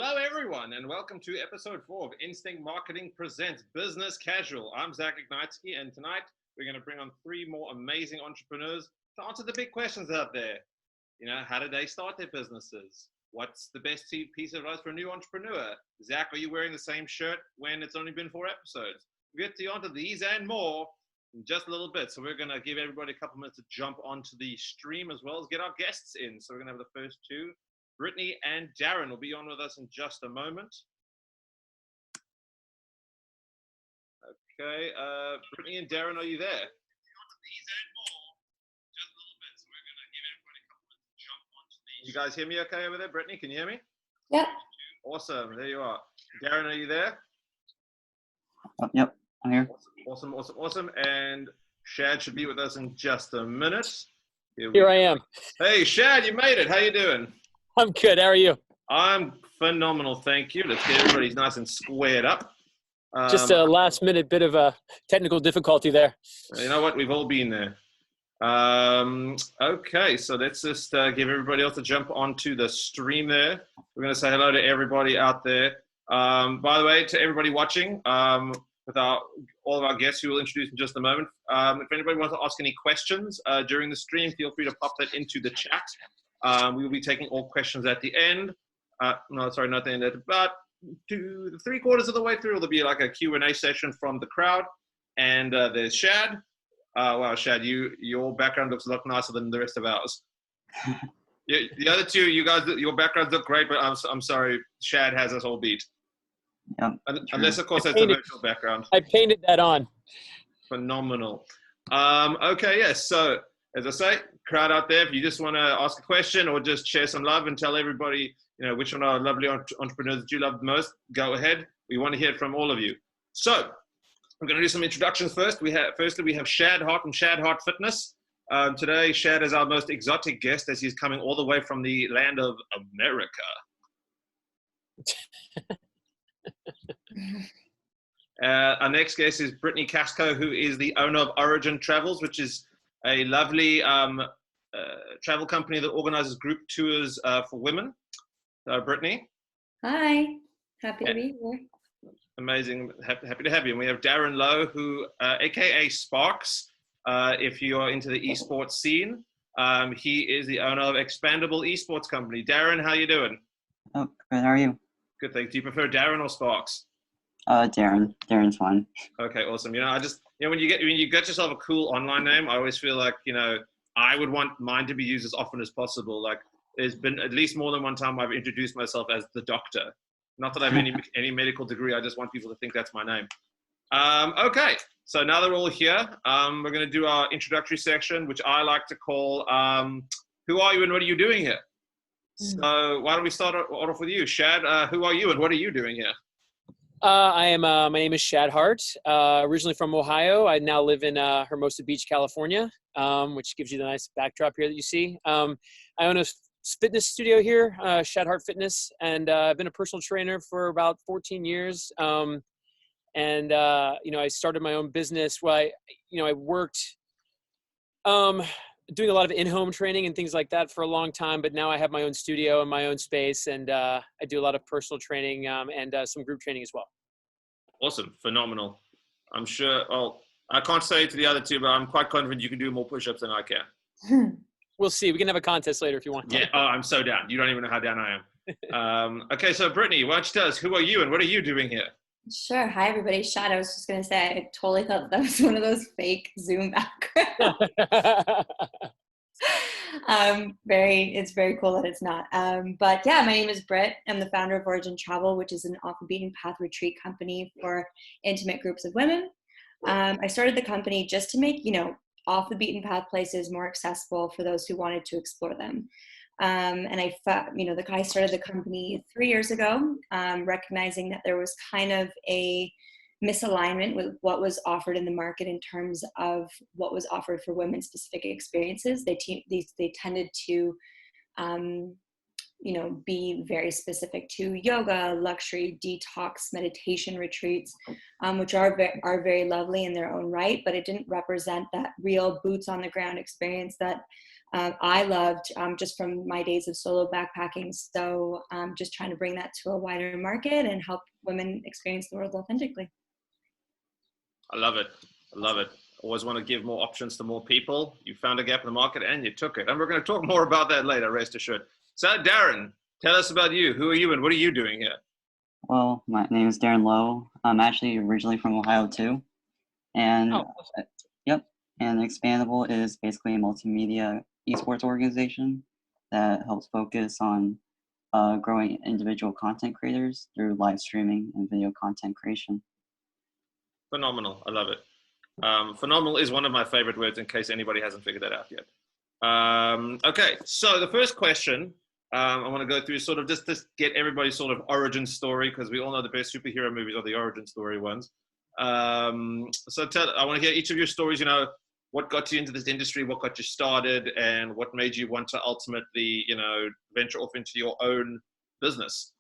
Hello, everyone, and welcome to episode 4 of Instinct Marketing Presents Business Casual. I'm Zach Ignitsky, and tonight we're going to bring on 3 more amazing entrepreneurs to answer the big questions out there. You know, how did they start their businesses? What's the best piece of advice for a new entrepreneur? Zach, are you wearing the same shirt when it's only been 4 episodes? We'll get to onto these and more in just a little bit. So we're going to give everybody a couple minutes to jump onto the stream as well as get our guests in. So we're going to have the first 2. Brittany and Darren will be on with us in just a moment. Okay, Brittany and Darren, are you there? You guys hear me okay over there? Brittany, can you hear me? Yep. Awesome, there you are. Darren, are you there? Yep, I'm here. Awesome. And Shad should be with us in just a minute. Here I am. Hey, Shad, you made it. How you doing? I'm good. How are you? I'm phenomenal, thank you. Let's get everybody nice and squared up. Just a last-minute bit of a technical difficulty there. You know what? We've all been there. Okay, so let's just give everybody else a jump onto the stream there. We're going to say hello to everybody out there. By the way, to everybody watching, with all of our guests who we'll introduce in just a moment, if anybody wants to ask any questions during the stream, feel free to pop that into the chat. We will be taking all questions at the end. No, sorry, not the end. At about 3/4 of the way through, there'll be like a Q&A session from the crowd. And there's Shad. Wow, Shad, your background looks a lot nicer than the rest of ours. Yeah, the other 2, you guys, your backgrounds look great, but I'm sorry, Shad has us all beat. Yep, Unless, of course, that's a virtual background. I painted that on. Phenomenal. Okay, yes. So, as I say, crowd out there, if you just want to ask a question or just share some love and tell everybody, you know, which one are lovely entrepreneurs that you love the most, go ahead. We want to hear from all of you. So, I'm going to do some introductions first. Firstly, we have Shad Hart and Shad Hart Fitness. Today, Shad is our most exotic guest as he's coming all the way from the land of America. Our next guest is Brittany Kasco, who is the owner of Origin Travels, which is a lovely travel company that organizes group tours for women. Brittany. Hi. Happy to be here. Amazing. Happy to have you. And we have Darren Lo, who, aka Sparks, if you're into the esports scene. He is the owner of Expandable E-Sports company. Darren, how you doing? Oh, good. How are you? Good, thanks. Do you prefer Darren or Sparks? Darren. Darren's fine. Okay, awesome. You know, when you get yourself a cool online name, I always feel like, you know, I would want mine to be used as often as possible. Like, there's been at least more than one time I've introduced myself as the doctor. Not that I have any medical degree. I just want people to think that's my name. Okay, so now that we're all here, we're going to do our introductory section, which I like to call Who Are You and What Are You Doing Here? So why don't we start off with you, Shad? Who are you and what are you doing here? My name is Shad Hart, originally from Ohio. I now live in Hermosa Beach, California, which gives you the nice backdrop here that you see. I own a fitness studio here, Shad Hart Fitness, and I've been a personal trainer for about 14 years. You know, I started my own business where I worked doing a lot of in-home training and things like that for a long time, but now I have my own studio and my own space, and I do a lot of personal training and some group training as well. Awesome. Phenomenal. I'm sure, I can't say to the other 2, but I'm quite confident you can do more push-ups than I can. We'll see. We can have a contest later if you want. Yeah. Oh, I'm so down. You don't even know how down I am. Okay. So Brittany, why don't you tell us, who are you and what are you doing here? Sure. Hi, everybody. Shad, I was just going to say, I totally thought that was one of those fake Zoom backgrounds. It's very cool that it's not. But yeah, my name is Britt. I'm the founder of Origin Travel, which is an off the beaten path retreat company for intimate groups of women. I started the company just to make, off the beaten path places more accessible for those who wanted to explore them. And I started the company 3 years ago, recognizing that there was kind of a misalignment with what was offered in the market in terms of what was offered for women's specific experiences. They tended to, be very specific to yoga, luxury, detox, meditation retreats, which are very lovely in their own right, but it didn't represent that real boots on the ground experience that I loved just from my days of solo backpacking. So just trying to bring that to a wider market and help women experience the world authentically. I love it. I love it. Always want to give more options to more people. You found a gap in the market and you took it. And we're going to talk more about that later, rest assured. So Darren, tell us about you. Who are you and what are you doing here? Well, my name is Darren Lo. I'm actually originally from Ohio too. And yep. And Expandable is basically a multimedia esports organization that helps focus on growing individual content creators through live streaming and video content creation. Phenomenal. I love it. Phenomenal is one of my favorite words in case anybody hasn't figured that out yet. Okay, so the first question I want to go through is sort of just to get everybody's sort of origin story, because we all know the best superhero movies are the origin story ones. So I want to hear each of your stories, you know, what got you into this industry, what got you started, and what made you want to ultimately, you know, venture off into your own business.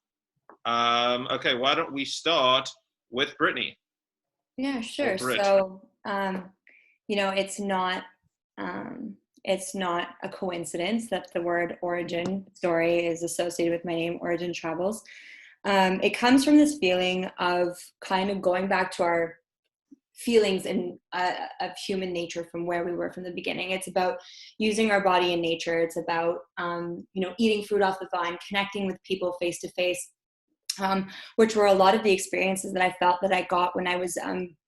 Okay, why don't we start with Brittany? Yeah, sure. So, you know, it's not a coincidence that the word origin story is associated with my name, Origin Travels. It comes from this feeling of kind of going back to our feelings of human nature from where we were from the beginning. It's about using our body in nature. It's about, you know, eating fruit off the vine, connecting with people face to face, which were a lot of the experiences that I felt that I got when I was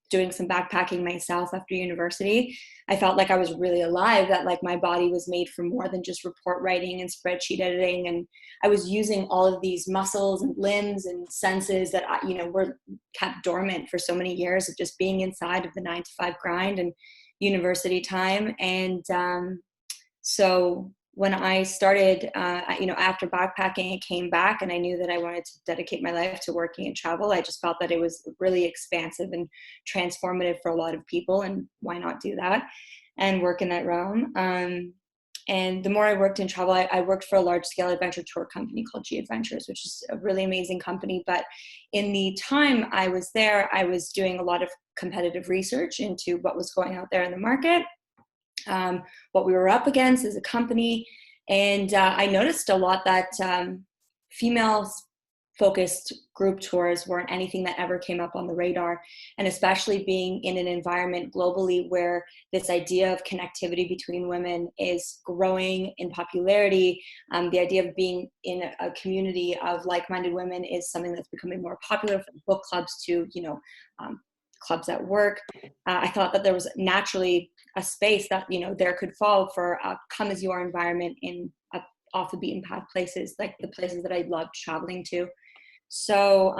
doing some backpacking myself after university. I felt like I was really alive, that like my body was made for more than just report writing and spreadsheet editing. And I was using all of these muscles and limbs and senses that, you know, were kept dormant for so many years of just being inside of the 9-to-5 grind and university time. And so when I started, you know, after backpacking, I came back and I knew that I wanted to dedicate my life to working in travel. I just felt that it was really expansive and transformative for a lot of people, and why not do that and work in that realm. And the more I worked in travel, I worked for a large-scale adventure tour company called G Adventures, which is a really amazing company. But in the time I was there, I was doing a lot of competitive research into what was going out there in the market, what we were up against as a company. And I noticed a lot that female-focused group tours weren't anything that ever came up on the radar. And especially being in an environment globally where this idea of connectivity between women is growing in popularity, the idea of being in a community of like-minded women is something that's becoming more popular, from book clubs to, you know, clubs at work. I thought that there was naturally a space that, you know, there could fall for a come as you are environment in off the beaten path places, like the places that I loved traveling to. So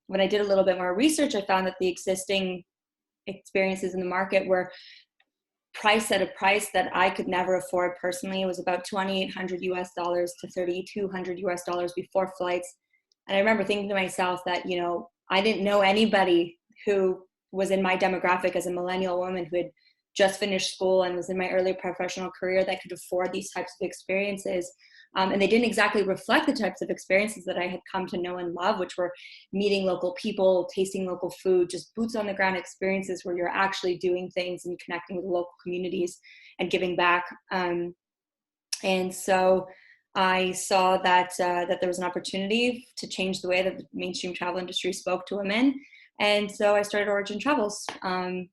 when I did a little bit more research, I found that the existing experiences in the market were priced at a price that I could never afford personally. It was about $2,800 to $3,200 before flights. And I remember thinking to myself that, you know, I didn't know anybody who was in my demographic as a millennial woman who had just finished school and was in my early professional career that could afford these types of experiences. And they didn't exactly reflect the types of experiences that I had come to know and love, which were meeting local people, tasting local food, just boots on the ground experiences where you're actually doing things and connecting with local communities and giving back. And so I saw that that there was an opportunity to change the way that the mainstream travel industry spoke to women. And so I started Origin Travels, and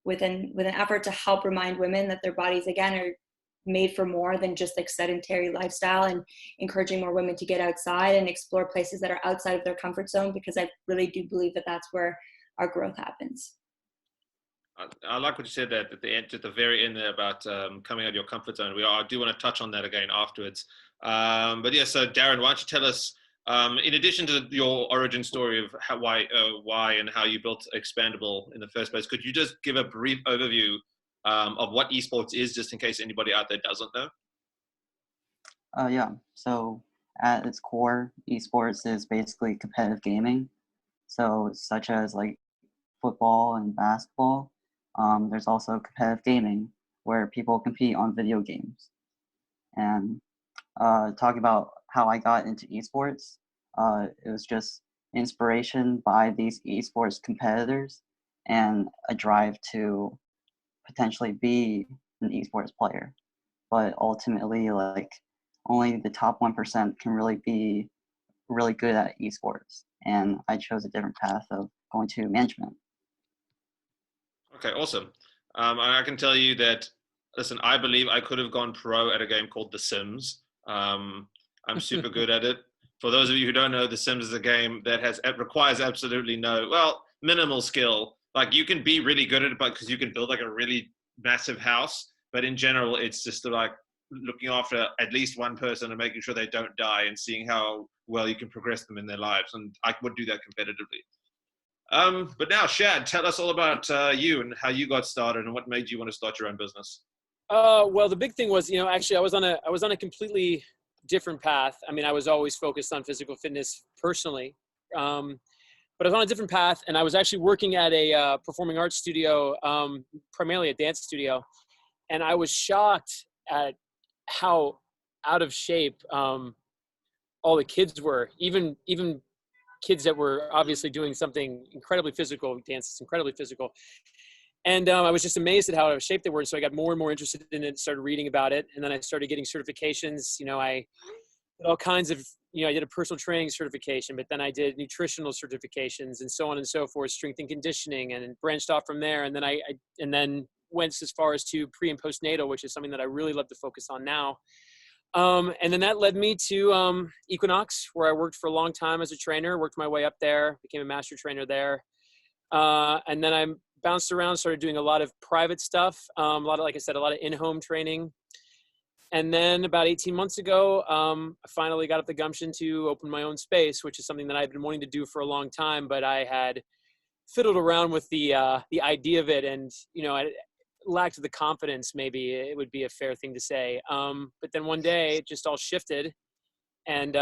with an effort to help remind women that their bodies, again, are made for more than just like sedentary lifestyle, and encouraging more women to get outside and explore places that are outside of their comfort zone, because I really do believe that that's where our growth happens. I like what you said that at the end, at the very end there, about coming out of your comfort zone. I do want to touch on that again afterwards. But yeah, so Darren, why don't you tell us, in addition to your origin story of why and how you built Expandable in the first place, could you just give a brief overview of what esports is, just in case anybody out there doesn't know? Yeah, so at its core, esports is basically competitive gaming. So such as like football and basketball, there's also competitive gaming where people compete on video games. And talking about how I got into esports, it was just inspiration by these esports competitors and a drive to potentially be an esports player. but ultimately, like, only the top 1% can really be really good at esports. And I chose a different path of going to management. Okay, awesome. I can tell you that, listen, I believe I could have gone pro at a game called The Sims. I'm super good at it. For those of you who don't know, The Sims is a game that requires absolutely minimal skill. Like, you can be really good at it, but because you can build like a really massive house. But in general, it's just like looking after at least one person and making sure they don't die and seeing how well you can progress them in their lives. And I would do that competitively. But now, Shad, tell us all about you and how you got started and what made you want to start your own business. Well, the big thing was, actually I was on a completely different path. I mean, I was always focused on physical fitness personally. But I was on a different path, and I was actually working at a performing arts studio, primarily a dance studio. And I was shocked at how out of shape all the kids were, even kids that were obviously doing something incredibly physical. Dance is incredibly physical. And I was just amazed at how out of shape they were. So I got more and more interested in it, started reading about it. And then I started getting certifications. I did all kinds of, I did a personal training certification, but then I did nutritional certifications and so on and so forth, strength and conditioning, and branched off from there. And then I went as far as to pre and postnatal, which is something that I really love to focus on now. And then that led me to Equinox, where I worked for a long time as a trainer, worked my way up there, became a master trainer there. And then I bounced around, started doing a lot of private stuff, like I said, a lot of in-home training. And then about 18 months ago, I finally got up the gumption to open my own space, which is something that I've been wanting to do for a long time, but I had fiddled around with the idea of it. And, I lacked the confidence, maybe it would be a fair thing to say. But then one day it just all shifted. And,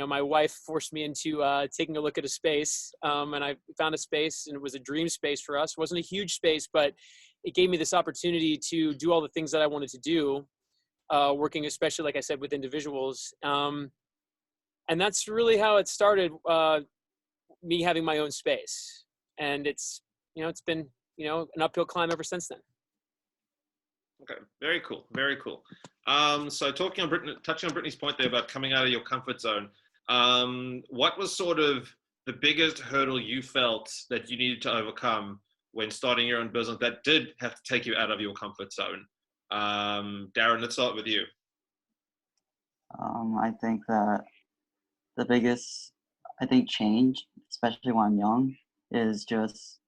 my wife forced me into taking a look at a space. And I found a space, and it was a dream space for us. It wasn't a huge space, but it gave me this opportunity to do all the things that I wanted to do, working especially, like I said, with individuals. And that's really how it started, me having my own space. And it's been, an uphill climb ever since then. Okay, very cool, very cool. So touching on Brittany's point there about coming out of your comfort zone, what was sort of the biggest hurdle you felt that you needed to overcome when starting your own business that did have to take you out of your comfort zone? Darren, let's start with you. I think that the biggest, change, especially when I'm young, is just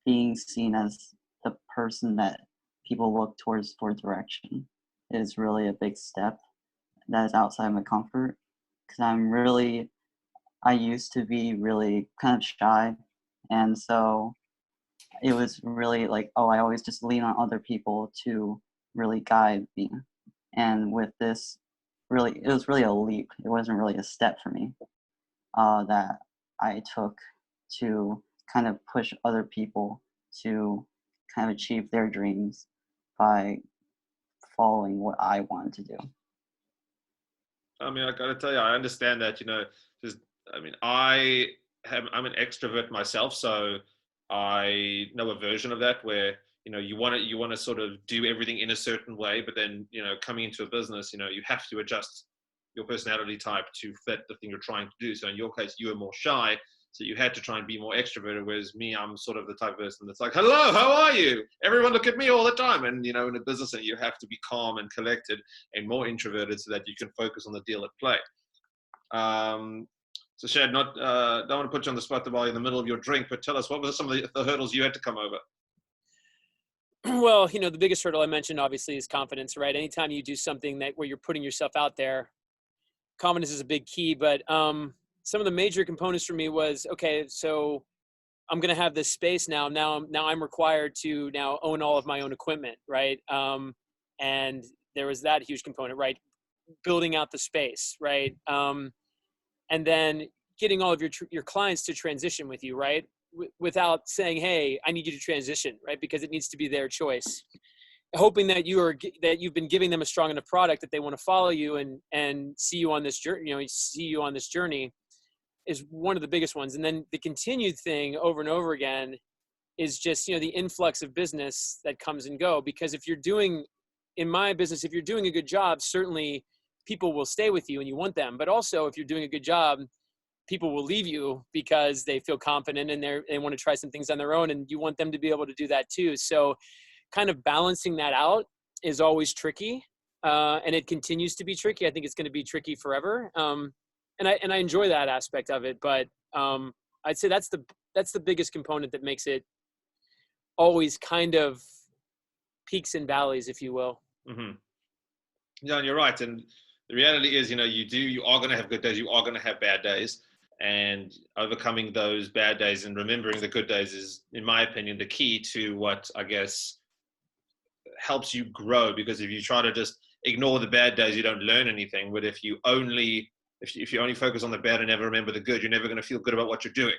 being seen as the person that people look towards for direction is really a big step that is outside my comfort, because I used to be really kind of shy, and so it was really like, I always just lean on other people to really guide me. And with this, it was really a leap. It wasn't really a step for me that I took to kind of push other people to kind of achieve their dreams by following what I wanted to do. I mean, I got to tell you, I understand that, I'm an extrovert myself, so I know a version of that where, you want to sort of do everything in a certain way, but then, coming into a business, you have to adjust your personality type to fit the thing you're trying to do. So in your case, you were more shy, so you had to try and be more extroverted, whereas me, I'm sort of the type of person that's like, hello, how are you? Everyone look at me all the time. And, in a business, you have to be calm and collected and more introverted so that you can focus on the deal at play. So Shad, don't want to put you on the spot while you're in the middle of your drink, but tell us, what were some of the hurdles you had to come over? Well, the biggest hurdle I mentioned, obviously, is confidence, right? Anytime you do something where you're putting yourself out there, confidence is a big key. But some of the major components for me was, okay, so I'm going to have this space now. Now I'm required to now own all of my own equipment, right? And there was that huge component, right? Building out the space, right? And then getting all of your clients to transition with you, right? Without saying, hey, I need you to transition, right? Because it needs to be their choice. Hoping that you've been giving them a strong enough product that they want to follow you and see you on this journey, is one of the biggest ones. And then the continued thing over and over again is just, the influx of business that comes and go. Because if you're doing in my business, if you're doing a good job, certainly people will stay with you and you want them. But also if you're doing a good job, people will leave you because they feel confident and they want to try some things on their own, and you want them to be able to do that too. So kind of balancing that out is always tricky. And it continues to be tricky. I think it's going to be tricky forever. And I enjoy that aspect of it, but I'd say that's the biggest component that makes it always kind of peaks and valleys, if you will. Mm-hmm. Yeah, and you're right. And the reality is, you are going to have good days. You are going to have bad days. And overcoming those bad days and remembering the good days is, in my opinion, the key to what, I guess, helps you grow. Because if you try to just ignore the bad days, you don't learn anything. But if you only focus on the bad and never remember the good, you're never going to feel good about what you're doing.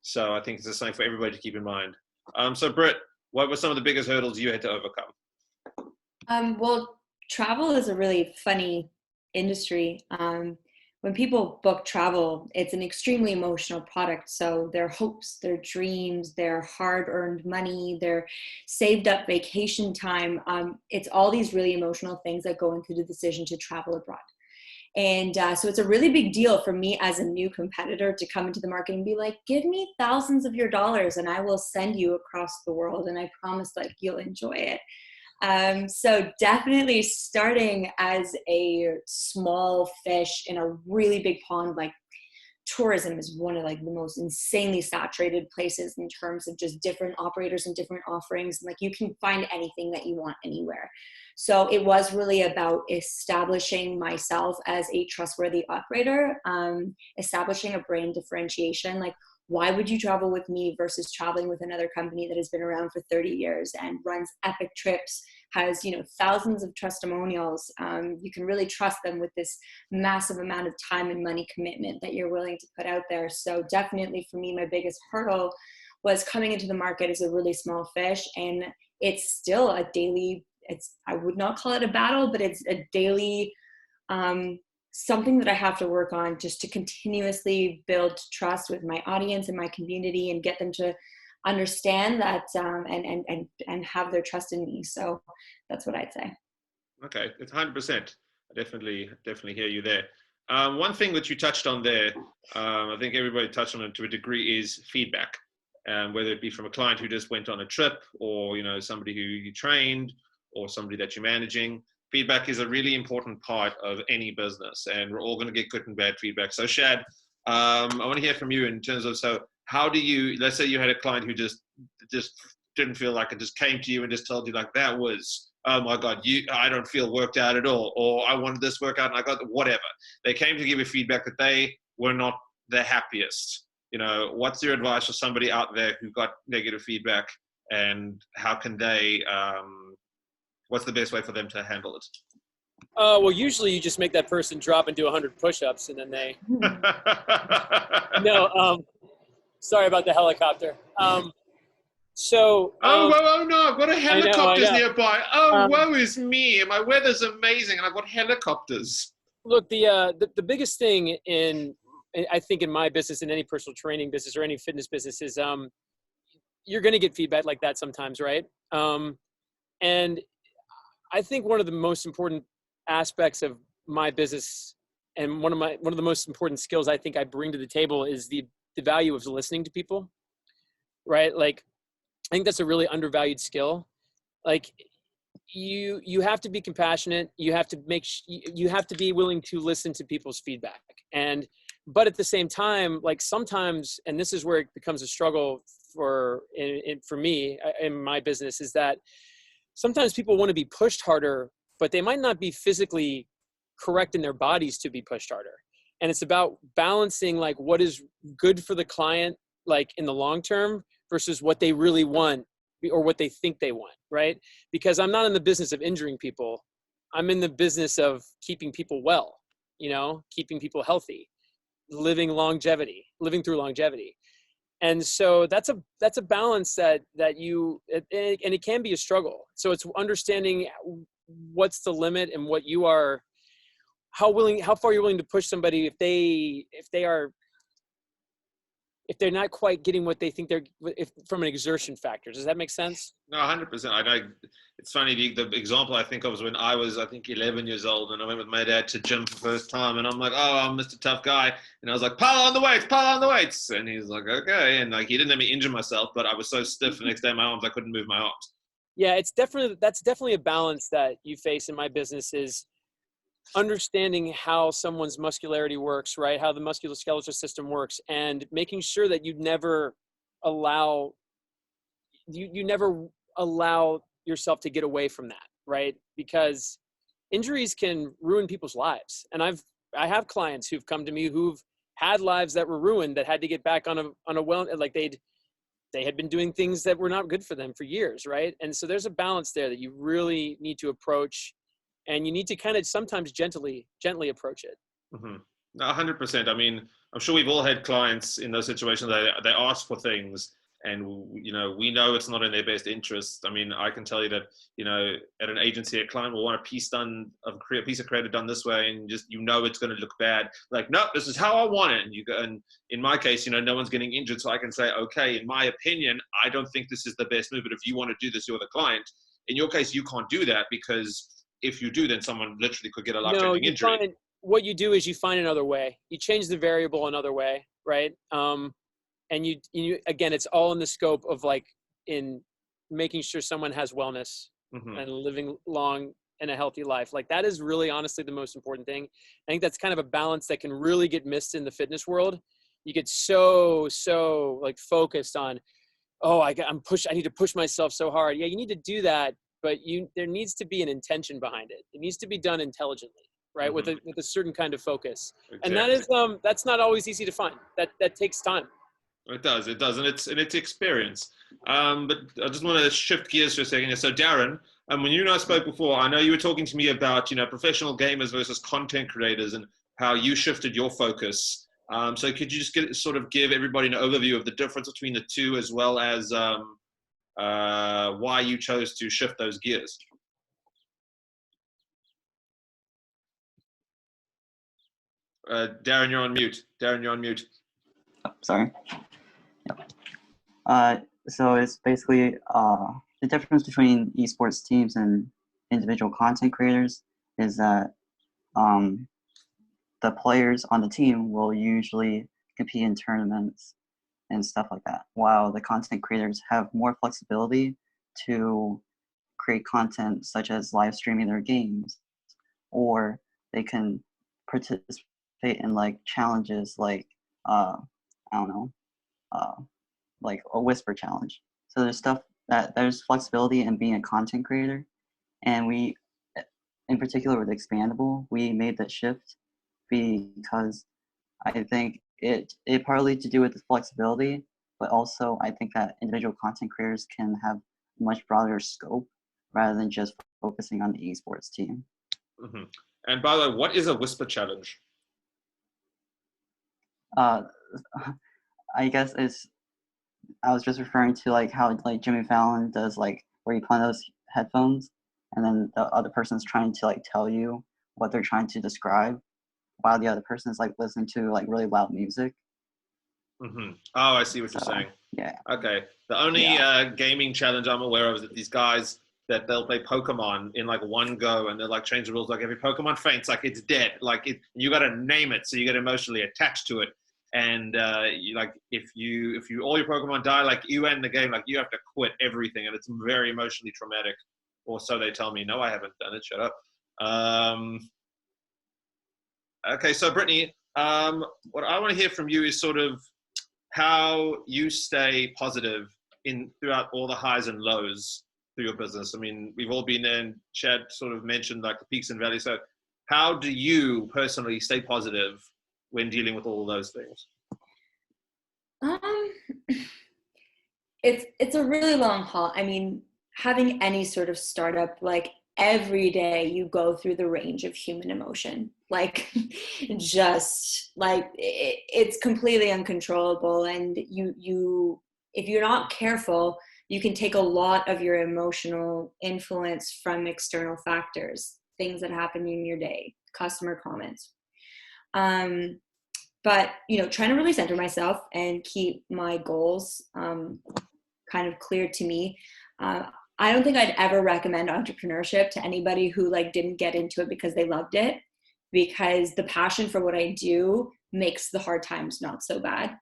So I think it's something for everybody to keep in mind. So Britt, what were some of the biggest hurdles you had to overcome? Well, travel is a really funny industry. When people book travel, it's an extremely emotional product. So their hopes, their dreams, their hard-earned money, their saved up vacation time, it's all these really emotional things that go into the decision to travel abroad. And so it's a really big deal for me as a new competitor to come into the market and be like, give me thousands of your dollars and I will send you across the world. And I promise like you'll enjoy it. So definitely starting as a small fish in a really big pond, like tourism is one of like the most insanely saturated places in terms of just different operators and different offerings. And like you can find anything that you want anywhere. So it was really about establishing myself as a trustworthy operator, establishing a brand differentiation. Like, why would you travel with me versus traveling with another company that has been around for 30 years and runs epic trips, has, thousands of testimonials. You can really trust them with this massive amount of time and money commitment that you're willing to put out there. So definitely for me, my biggest hurdle was coming into the market as a really small fish. And it's still a daily, I would not call it a battle, but it's a daily, something that I have to work on just to continuously build trust with my audience and my community and get them to understand that and have their trust in me. So that's what I'd say. Okay, it's 100%. I definitely hear you there. One thing that you touched on there, I think everybody touched on it to a degree, is feedback. Whether it be from a client who just went on a trip, or somebody who you trained, or somebody that you're managing. Feedback is a really important part of any business, and we're all going to get good and bad feedback. So Shad, I want to hear from you in terms of, so how do you, let's say you had a client who just didn't feel like it, just came to you and just told you like, that was, oh my God, I don't feel worked out at all, or I wanted this workout and I got whatever. They came to give you feedback that they were not the happiest. What's your advice for somebody out there who got negative feedback, and how can they, what's the best way for them to handle it? Well, usually you just make that person drop and do 100 push-ups, and then they. No, sorry about the helicopter. Oh, no! I've got a helicopters nearby. Oh, woe is me! My weather's amazing, and I've got helicopters. Look, the biggest thing I think in my business, in any personal training business or any fitness business, is you're going to get feedback like that sometimes, right? And I think one of the most important aspects of my business, and one of the most important skills I think I bring to the table, is the value of listening to people, right? Like, I think that's a really undervalued skill. Like, you have to be compassionate. You have to you have to be willing to listen to people's feedback. But at the same time, like sometimes, and this is where it becomes a struggle for me in my business, is that sometimes people want to be pushed harder, but they might not be physically correct in their bodies to be pushed harder. And it's about balancing like what is good for the client, like in the long term, versus what they really want or what they think they want, right? Because I'm not in the business of injuring people. I'm in the business of keeping people well, keeping people healthy, living through longevity. And so that's a balance that you, and it can be a struggle. So it's understanding what's the limit and what you are, how far you're willing to push somebody if they are if they're not quite getting what they think from an exertion factor. Does that make sense? No, 100%. I know. It's funny. The example I think of was when I was, I think, 11 years old, and I went with my dad to gym for the first time, and I'm like, "Oh, I'm Mr. Tough Guy," and I was like, "Pile on the weights, pile on the weights," and he's like, "Okay," and like he didn't let me injure myself, but I was so stiff the next day, my arms, I couldn't move my arms. Yeah, that's definitely a balance that you face in my business, is understanding how someone's muscularity works, right? How the musculoskeletal system works, and making sure that you never allow yourself to get away from that, right? Because injuries can ruin people's lives. And I have clients who've come to me who've had lives that were ruined, that had to get back on a like they had been doing things that were not good for them for years, right? And so there's a balance there that you really need to approach, and you need to kind of sometimes gently approach it. Mm-hmm. 100%. I mean, I'm sure we've all had clients in those situations that they ask for things, and we know it's not in their best interest. I mean, I can tell you that at an agency, a client will want a piece of creative done this way, and just it's going to look bad. Like, no, this is how I want it. And in my case, no one's getting injured, so I can say, okay, in my opinion, I don't think this is the best move. But if you want to do this, you're the client. In your case, you can't do that, because if you do, then someone literally could get a life-threatening injury. What you do is you find another way. You change the variable another way, right? And you again, it's all in the scope of in making sure someone has wellness and living long and a healthy life. Like, that is really honestly the most important thing. I think that's kind of a balance that can really get missed in the fitness world. You get so focused on, I need to push myself so hard. Yeah, you need to do that, but there needs to be an intention behind it. It needs to be done intelligently, right? With a certain kind of focus. Exactly. And that is that's not always easy to find. That takes time. It does, and it's experience. But I just want to shift gears for a second. So Darren, when you and I spoke before, I know you were talking to me about professional gamers versus content creators, and how you shifted your focus. So could you just give everybody an overview of the difference between the two, as well as why you chose to shift those gears? Darren, you're on mute. Oh, sorry. So it's basically the difference between esports teams and individual content creators is that the players on the team will usually compete in tournaments and stuff like that, while the content creators have more flexibility to create content such as live streaming their games, or they can participate in challenges like like a whisper challenge. So there's flexibility in being a content creator, and we, in particular with Expandable, we made that shift because I think it partly to do with the flexibility, but also I think that individual content creators can have a much broader scope rather than just focusing on the esports team. Mm-hmm. And by the way, what is a whisper challenge? I guess I was just referring to how Jimmy Fallon does, where you put on those headphones and then the other person's trying to tell you what they're trying to describe, while the other person's listening to really loud music. Mm-hmm. Oh, I see what you're saying. Yeah. Okay. The only gaming challenge I'm aware of is that these guys that they'll play Pokemon in one go, and they'll change the rules. Every Pokemon faints, it's dead. You got to name it, so you get emotionally attached to it. And if all your Pokemon die, you end the game, you have to quit everything, and it's very emotionally traumatic. Or so they tell me. No, I haven't done it. Shut up. Okay, so Brittany, what I want to hear from you is how you stay positive throughout all the highs and lows through your business. I mean, we've all been there, and Shad mentioned the peaks and valleys. So how do you personally stay positive when dealing with all of those things? It's a really long haul. I mean, having any sort of startup, every day you go through the range of human emotion, it's completely uncontrollable. And you, if you're not careful, you can take a lot of your emotional influence from external factors, things that happen in your day, customer comments. but, trying to really center myself and keep my goals kind of clear to me. I don't think I'd ever recommend entrepreneurship to anybody who didn't get into it because they loved it, because the passion for what I do makes the hard times not so bad.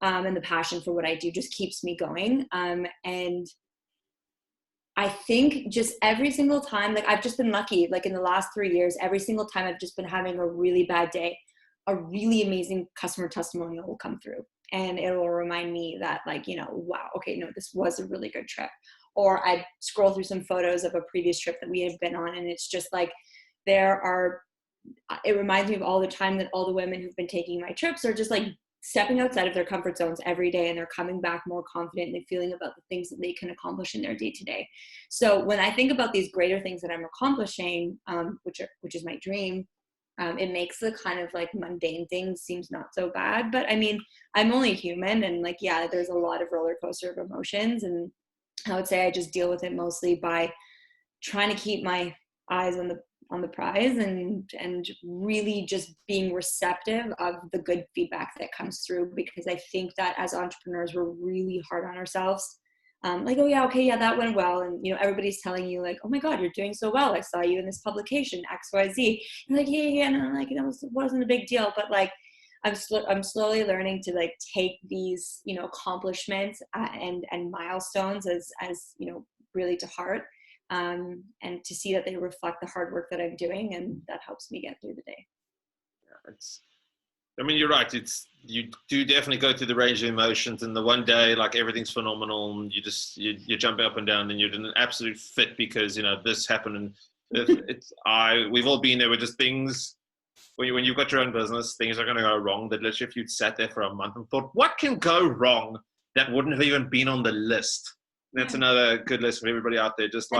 And the passion for what I do just keeps me going. And I think just every single time, I've just been lucky, in the last 3 years, every single time I've just been having a really bad day, a really amazing customer testimonial will come through. And it will remind me that wow, okay, no, this was a really good trip. Or I scroll through some photos of a previous trip that we had been on, and it's just it reminds me of all the time that all the women who've been taking my trips are just stepping outside of their comfort zones every day, and they're coming back more confident and feeling about the things that they can accomplish in their day to day. So when I think about these greater things that I'm accomplishing, which is my dream, it makes the kind of mundane things seems not so bad. But I mean, I'm only human, and there's a lot of roller coaster of emotions, and I would say I just deal with it mostly by trying to keep my eyes on the prize and really just being receptive of the good feedback that comes through, because I think that as entrepreneurs, we're really hard on ourselves. Oh yeah, okay, yeah, that went well. And, everybody's telling you oh my God, you're doing so well. I saw you in this publication, XYZ. And yeah. And I'm wasn't a big deal. But I'm slowly learning to take these, accomplishments and milestones as really to heart. And to see that they reflect the hard work that I'm doing, and that helps me get through the day. Yeah, you're right. You do definitely go through the range of emotions, and the one day everything's phenomenal, and you jump up and down, and you're in an absolute fit because this happened, and we've all been there with just things. When you've got your own business, things are going to go wrong. That literally, if you'd sat there for a month and thought, what can go wrong, that wouldn't have even been on the list. That's another good lesson for everybody out there. Just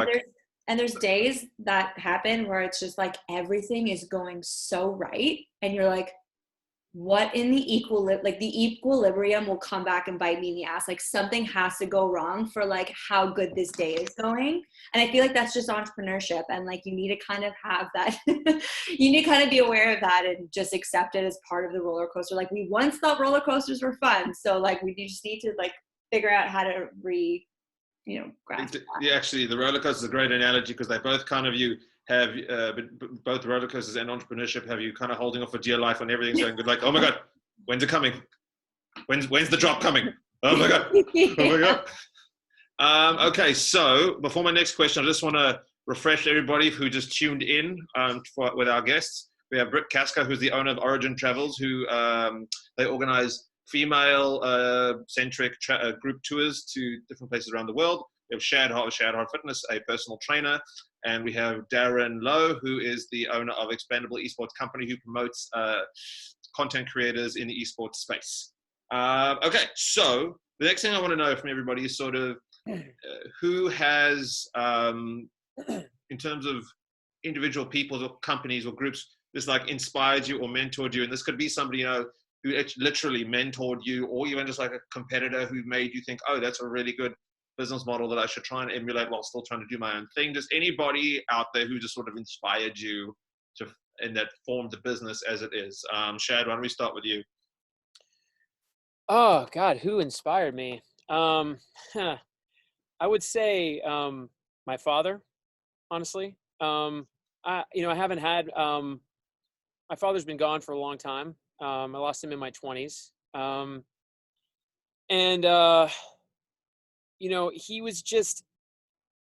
and there's days that happen where it's just everything is going so right, and you're what in the equilibrium will come back and bite me in the ass. Something has to go wrong for how good this day is going. And I feel that's just entrepreneurship, and you need to kind of have that. You need to kind of be aware of that and just accept it as part of the roller coaster. We once thought roller coasters were fun, so we just need to figure out how to grasp. Yeah, actually, the roller coaster is a great analogy because they both kind of have both roller coasters and entrepreneurship have you kind of holding off for dear life when everything's going good. Oh my God, when's it coming? When's the drop coming? Oh my God. Oh my God. Okay, so before my next question, I just want to refresh everybody who just tuned in with our guests. We have Brittany Kasco, who's the owner of Origin Travels, who they organize female-centric group tours to different places around the world. We have Shad Hart Fitness, a personal trainer. And we have Darren Lo, who is the owner of Expandable E-Sports company, who promotes content creators in the esports space. Okay, so the next thing I want to know from everybody is sort of who has, in terms of individual people or companies or groups, this inspired you or mentored you. And this could be somebody, who literally mentored you, or even just a competitor who made you think, oh, that's a really good business model that I should try and emulate while still trying to do my own thing. Just anybody out there who just sort of inspired you and that formed the business as it is. Shad, why don't we start with you? Oh God, who inspired me? I would say my father, honestly. I haven't had my father's been gone for a long time. I lost him in my 20s.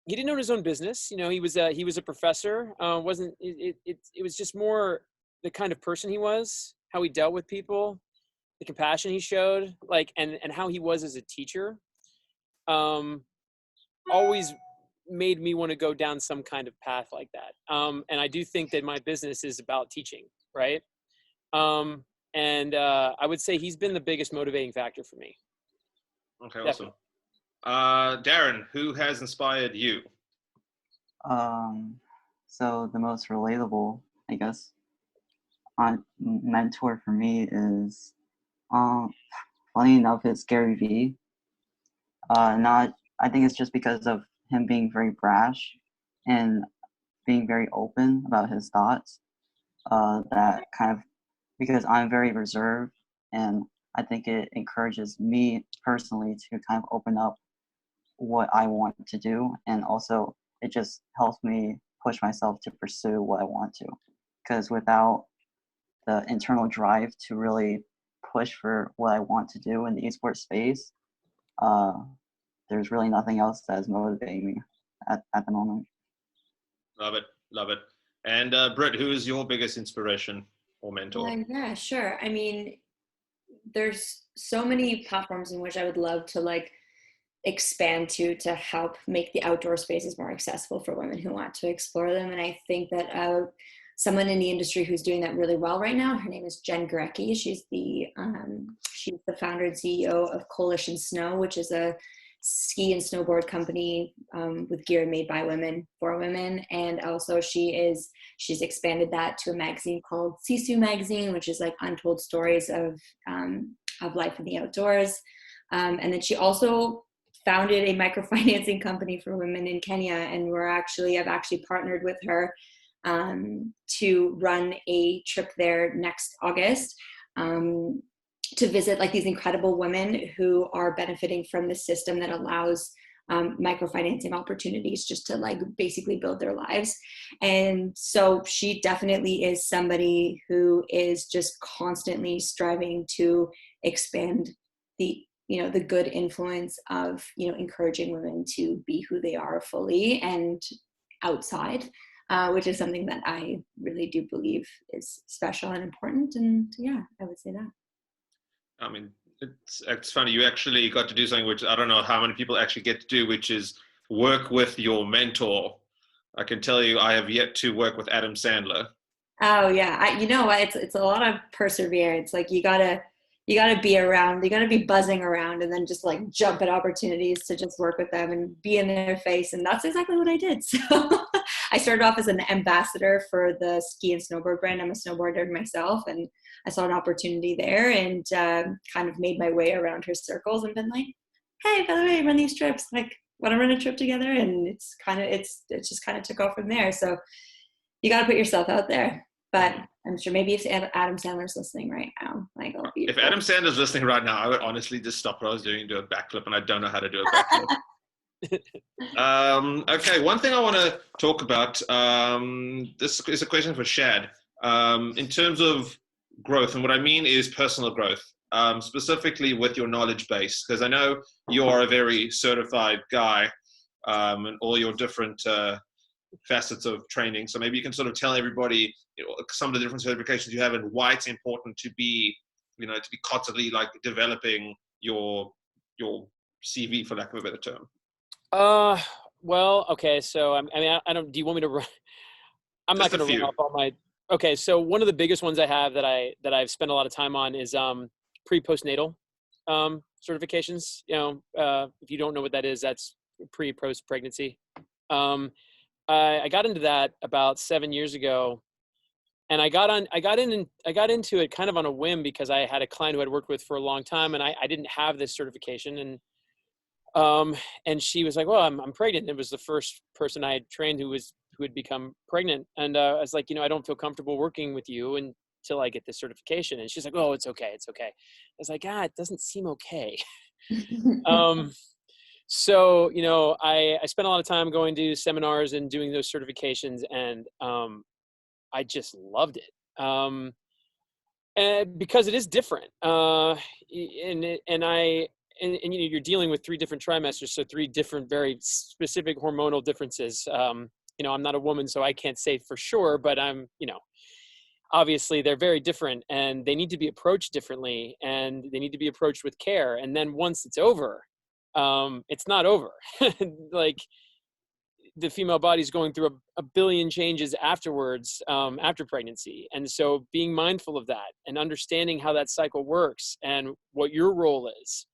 He didn't own his own business. He was a professor. It was just more the kind of person he was, how he dealt with people, the compassion he showed, and how he was as a teacher. Always made me want to go down some kind of path like that. And I do think that my business is about teaching, right? I would say he's been the biggest motivating factor for me. Okay, awesome. Darren, who has inspired you? So the most relatable, I guess, mentor for me is, funny enough, it's Gary Vee. I think it's just because of him being very brash and being very open about his thoughts. That kind of, because I'm very reserved And I think it encourages me personally to kind of open up what I want to do. And also it just helps me push myself to pursue what I want to. Because without the internal drive to really push for what I want to do in the esports space, there's really nothing else that is motivating me at the moment. Love it. Love it. And Britt, who is your biggest inspiration or mentor? Yeah, sure. I mean, there's so many platforms in which I would love to like expand to help make the outdoor spaces more accessible for women who want to explore them. And I think that someone in the industry who's doing that really well right now, her name is Jen Gurecki. She's the founder and CEO of Coalition Snow, which is a ski and snowboard company with gear made by women for women. And also she's expanded that to a magazine called Sisu Magazine, which is like untold stories of life in the outdoors. And then she also founded a microfinancing company for women in Kenya. And I've actually partnered with her to run a trip there next August to visit like these incredible women who are benefiting from the system that allows microfinancing opportunities just to like basically build their lives. And so she definitely is somebody who is just constantly striving to expand the good influence of, encouraging women to be who they are fully and outside, which is something that I really do believe is special and important. And yeah, I would say that. I mean, it's funny. You actually got to do something which I don't know how many people actually get to do, which is work with your mentor. I can tell you, I have yet to work with Adam Sandler. Oh yeah, it's a lot of perseverance. Like you gotta be around. You gotta be buzzing around, and then just like jump at opportunities to just work with them and be in their face. And that's exactly what I did. So I started off as an ambassador for the ski and snowboard brand. I'm a snowboarder myself, and I saw an opportunity there and kind of made my way around her circles and been like, hey, by the way, I run these trips. Like, want to run a trip together? And it just kind of took off from there. So you got to put yourself out there. But I'm sure maybe if Adam Sandler's listening right now, like, oh, if Adam Sandler's listening right now, I would honestly just stop what I was doing and do a backflip, and I don't know how to do a backflip. Okay, one thing I want to talk about, this is a question for Shad. In terms of growth, and what I mean is personal growth, specifically with your knowledge base, because I know you are a very certified guy in all your different facets of training. So maybe you can sort of tell everybody some of the different certifications you have and why it's important to be constantly like developing your CV, for lack of a better term. Well, okay. So I don't. Do you want me to run? I'm Just not going to run off all my. Okay, so one of the biggest ones I have that I've spent a lot of time on is pre-postnatal certifications. If you don't know what that is, that's pre-post pregnancy. I got into that about 7 years ago, and I got into it kind of on a whim because I had a client who I'd worked with for a long time, and I didn't have this certification, and she was like, well, I'm pregnant. It was the first person I had trained who had become pregnant. And I was like, I don't feel comfortable working with you until I get this certification. And she's like, oh, it's okay. It's okay. I was like, it doesn't seem okay. So, I spent a lot of time going to seminars and doing those certifications, and I just loved it. And because it is different. And you're dealing with 3 different trimesters, so 3 different, very specific hormonal differences. I'm not a woman, so I can't say for sure, but I'm, obviously they're very different, and they need to be approached differently, and they need to be approached with care. And then once it's over, it's not over. Like the female body's going through a billion changes afterwards, after pregnancy. And so being mindful of that and understanding how that cycle works and what your role is,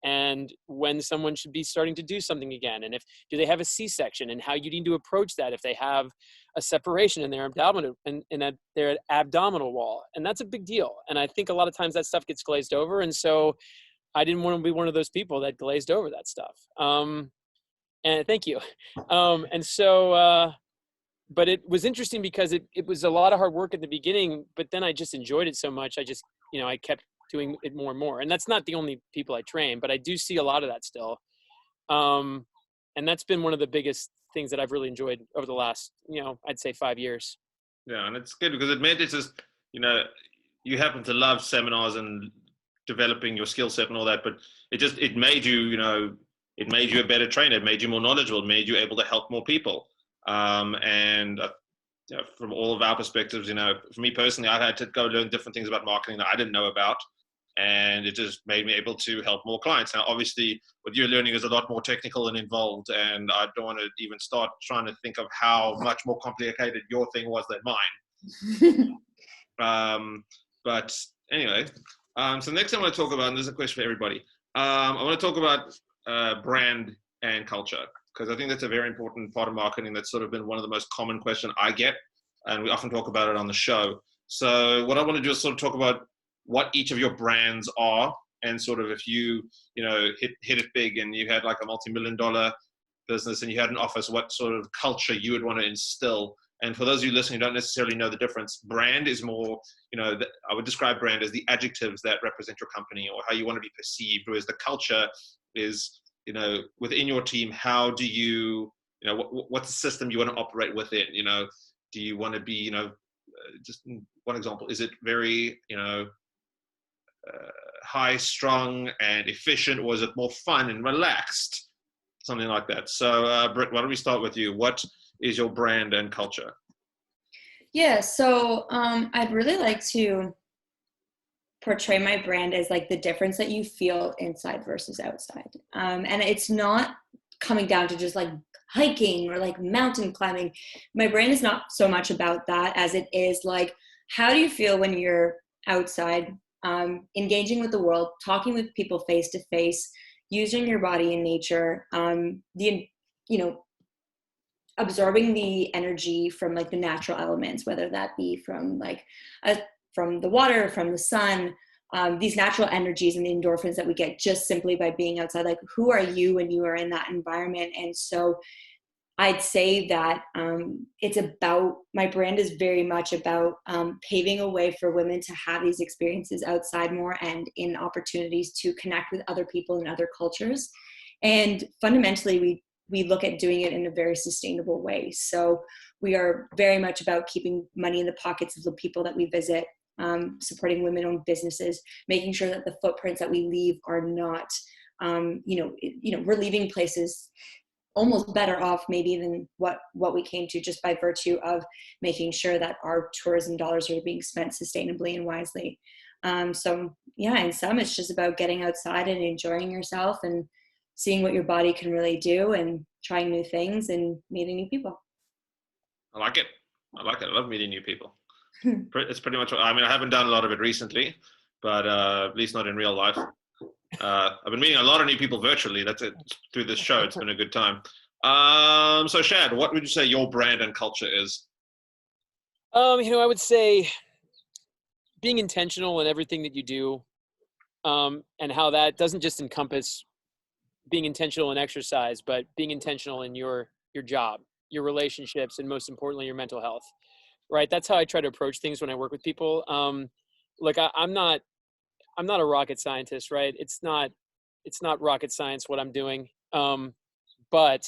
and when someone should be starting to do something again, and do they have a C-section, and how you need to approach that if they have a separation in their their abdominal wall. And that's a big deal. And I think a lot of times that stuff gets glazed over. And so I didn't want to be one of those people that glazed over that stuff. And thank you. But it was interesting because it was a lot of hard work at the beginning, but then I just enjoyed it so much. I just, I kept doing it more and more. And that's not the only people I train, but I do see a lot of that still. And that's been one of the biggest things that I've really enjoyed over the last, I'd say 5 years. Yeah, and it's good because it meant it's just, you happen to love seminars and developing your skill set and all that, but it made you, it made you a better trainer. It made you more knowledgeable. It made you able to help more people. And from all of our perspectives, for me personally, I've had to go learn different things about marketing that I didn't know about. And it just made me able to help more clients. Now, obviously, what you're learning is a lot more technical and involved, and I don't want to even start trying to think of how much more complicated your thing was than mine. But anyway, so next thing I want to talk about, and this is a question for everybody, I want to talk about brand and culture, because I think that's a very important part of marketing. That's sort of been one of the most common questions I get, and we often talk about it on the show. So what I want to do is sort of talk about what each of your brands are, and sort of if you hit it big and you had like a multi-million-dollar business and you had an office, what sort of culture you would want to instill. And for those of you listening who don't necessarily know the difference, brand is more, I would describe brand as the adjectives that represent your company or how you want to be perceived, whereas the culture is, within your team, how do you, what's the system you want to operate within? Do you want to be, just one example, is it very, high strung and efficient, or is it more fun and relaxed? Something like that. So Britt, why don't we start with you? What is your brand and culture? Yeah, so I'd really like to portray my brand as like the difference that you feel inside versus outside. And it's not coming down to just like hiking or like mountain climbing. My brand is not so much about that as it is like, how do you feel when you're outside, engaging with the world, talking with people face to face, using your body in nature, absorbing the energy from like the natural elements, whether that be from from the water, from the sun, these natural energies and the endorphins that we get just simply by being outside. Like, who are you when you are in that environment? And so I'd say that my brand is very much about paving a way for women to have these experiences outside more and in opportunities to connect with other people in other cultures. And fundamentally, we look at doing it in a very sustainable way. So we are very much about keeping money in the pockets of the people that we visit, supporting women-owned businesses, making sure that the footprints that we leave are not, we're leaving places almost better off maybe than what we came to, just by virtue of making sure that our tourism dollars are being spent sustainably and wisely. So yeah, in some, it's just about getting outside and enjoying yourself and seeing what your body can really do and trying new things and meeting new people. I like it. I love meeting new people. It's pretty much what, I haven't done a lot of it recently, but at least not in real life. I've been meeting a lot of new people virtually. That's it. Through this show, it's been a good time. So Shad, what would you say your brand and culture is? I would say being intentional in everything that you do, and how that doesn't just encompass being intentional in exercise, but being intentional in your job, your relationships, and most importantly, your mental health. Right? That's how I try to approach things when I work with people. I'm not a rocket scientist, right? It's not rocket science what I'm doing. But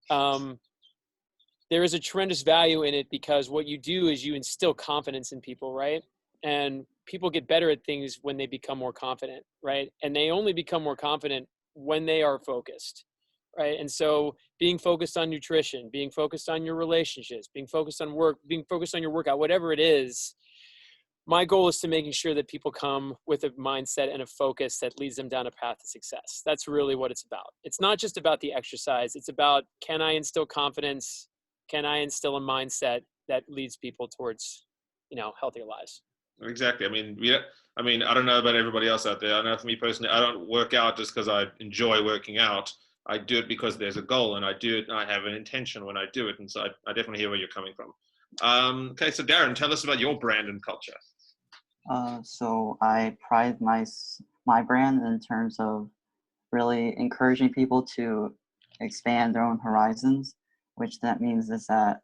there is a tremendous value in it, because what you do is you instill confidence in people, right? And people get better at things when they become more confident, right? And they only become more confident when they are focused, right? And so being focused on nutrition, being focused on your relationships, being focused on work, being focused on your workout, whatever it is, my goal is to making sure that people come with a mindset and a focus that leads them down a path to success. That's really what it's about. It's not just about the exercise. It's about, can I instill confidence? Can I instill a mindset that leads people towards, healthier lives? Exactly. I don't know about everybody else out there. I know for me personally, I don't work out just because I enjoy working out. I do it because there's a goal, and I do it, and I have an intention when I do it. And so I definitely hear where you're coming from. Okay, so Darren, tell us about your brand and culture. So I pride my brand in terms of really encouraging people to expand their own horizons, which that means is that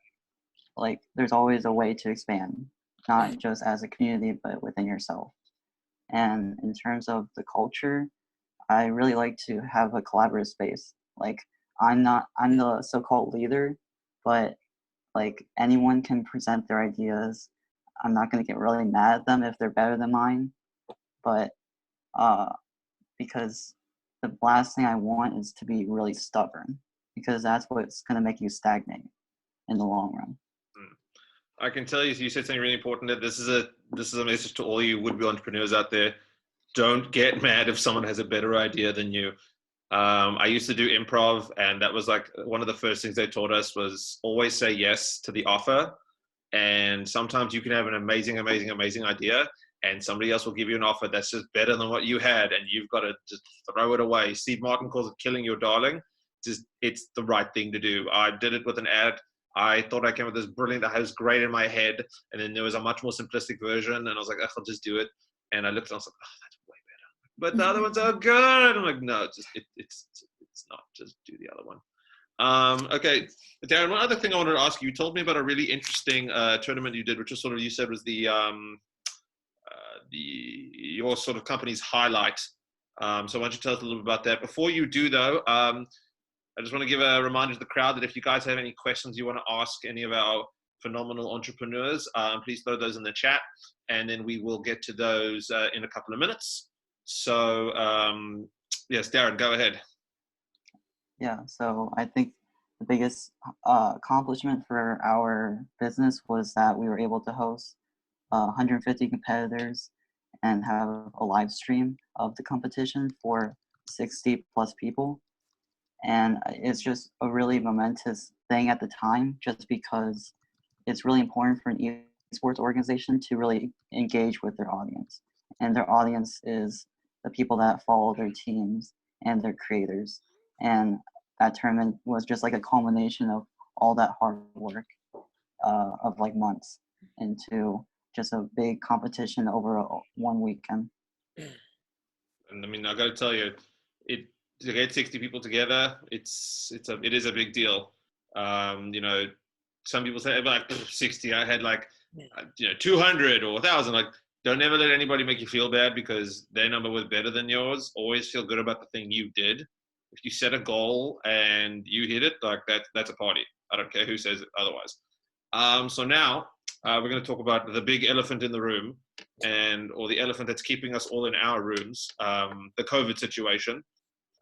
there's always a way to expand, not just as a community, but within yourself. And in terms of the culture, I really like to have a collaborative space. Like I'm the so-called leader, but like anyone can present their ideas. I'm not going to get really mad at them if they're better than mine, but because the last thing I want is to be really stubborn, because that's what's going to make you stagnate in the long run. I can tell you said something really important. That this is a message to all you would-be entrepreneurs out there. Don't get mad if someone has a better idea than you. I used to do improv, and that was like one of the first things they taught us was always say yes to the offer. And sometimes you can have an amazing idea, and somebody else will give you an offer that's just better than what you had, and you've got to just throw it away. Steve Martin calls it killing your darling. It's the right thing to do. I did it with an ad. I thought I came with this brilliant, that was great in my head, and then there was a much more simplistic version, and I was like, I'll just do it. And I looked and I was like, oh, that's way better. But the other ones are good. I'm like, no, it's not. Just do the other one. Okay, Darren, one other thing I wanted to ask you. You told me about a really interesting tournament you did, which was you said was your sort of company's highlight. So why don't you tell us a little bit about that? Before you do, though, I just want to give a reminder to the crowd that if you guys have any questions you want to ask any of our phenomenal entrepreneurs, please throw those in the chat, and then we will get to those in a couple of minutes. So, yes, Darren, go ahead. Yeah, so I think the biggest accomplishment for our business was that we were able to host 150 competitors and have a live stream of the competition for 60 plus people. And it's just a really momentous thing at the time, just because it's really important for an esports organization to really engage with their audience. And their audience is the people that follow their teams and their creators. And that tournament was just like a culmination of all that hard work of like months into just a big competition over one weekend. And I mean, I got to tell you, to get 60 people together, it is a big deal. You know, some people say like 60. I had like 200 or 1,000. Like, don't ever let anybody make you feel bad because their number was better than yours. Always feel good about the thing you did. If you set a goal and you hit it, like that's a party. I don't care who says it otherwise. So now we're going to talk about the big elephant in the room, or the elephant that's keeping us all in our rooms, the COVID situation.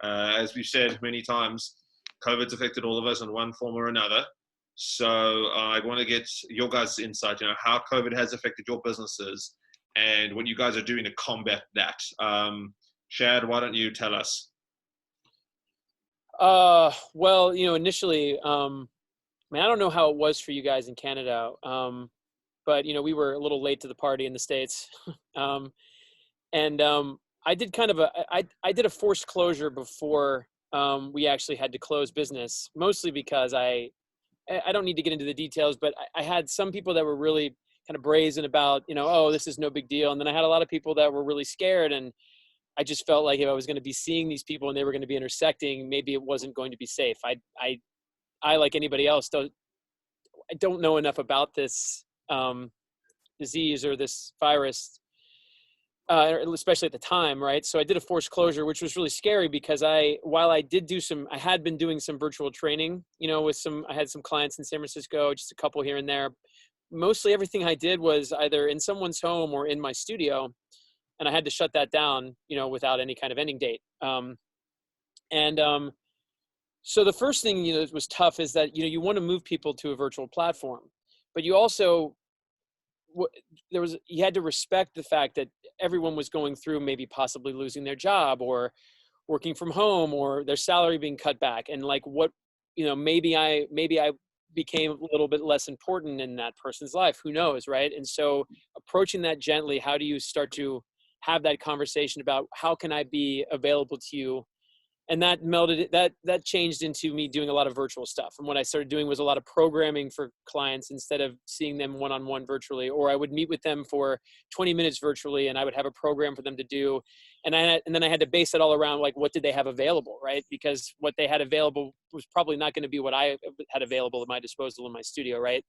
As we've said many times, COVID's affected all of us in one form or another. So I want to get your guys' insight, how COVID has affected your businesses and what you guys are doing to combat that. Shad, why don't you tell us? Well, initially, I don't know how it was for you guys in Canada, but, we were a little late to the party in the States. I did I did a forced closure before we actually had to close business, mostly because I don't need to get into the details, but I had some people that were really kind of brazen about, oh, this is no big deal. And then I had a lot of people that were really scared, and I just felt like if I was going to be seeing these people and they were going to be intersecting, maybe it wasn't going to be safe. I like anybody else, I don't know enough about this disease or this virus, especially at the time, right? So I did a forced closure, which was really scary because while I had been doing some virtual training, I had some clients in San Francisco, just a couple here and there. Mostly everything I did was either in someone's home or in my studio. And I had to shut that down, without any kind of ending date. So the first thing, that was tough is that, you want to move people to a virtual platform, but you also, you had to respect the fact that everyone was going through maybe possibly losing their job or working from home or their salary being cut back. And like maybe I became a little bit less important in that person's life, who knows, right? And so approaching that gently, how do you start to have that conversation about how can I be available to you? And that that changed into me doing a lot of virtual stuff. And what I started doing was a lot of programming for clients instead of seeing them one-on-one virtually, or I would meet with them for 20 minutes virtually and I would have a program for them to do. And then I had to base it all around like, what did they have available, right? Because what they had available was probably not going to be what I had available at my disposal in my studio, right?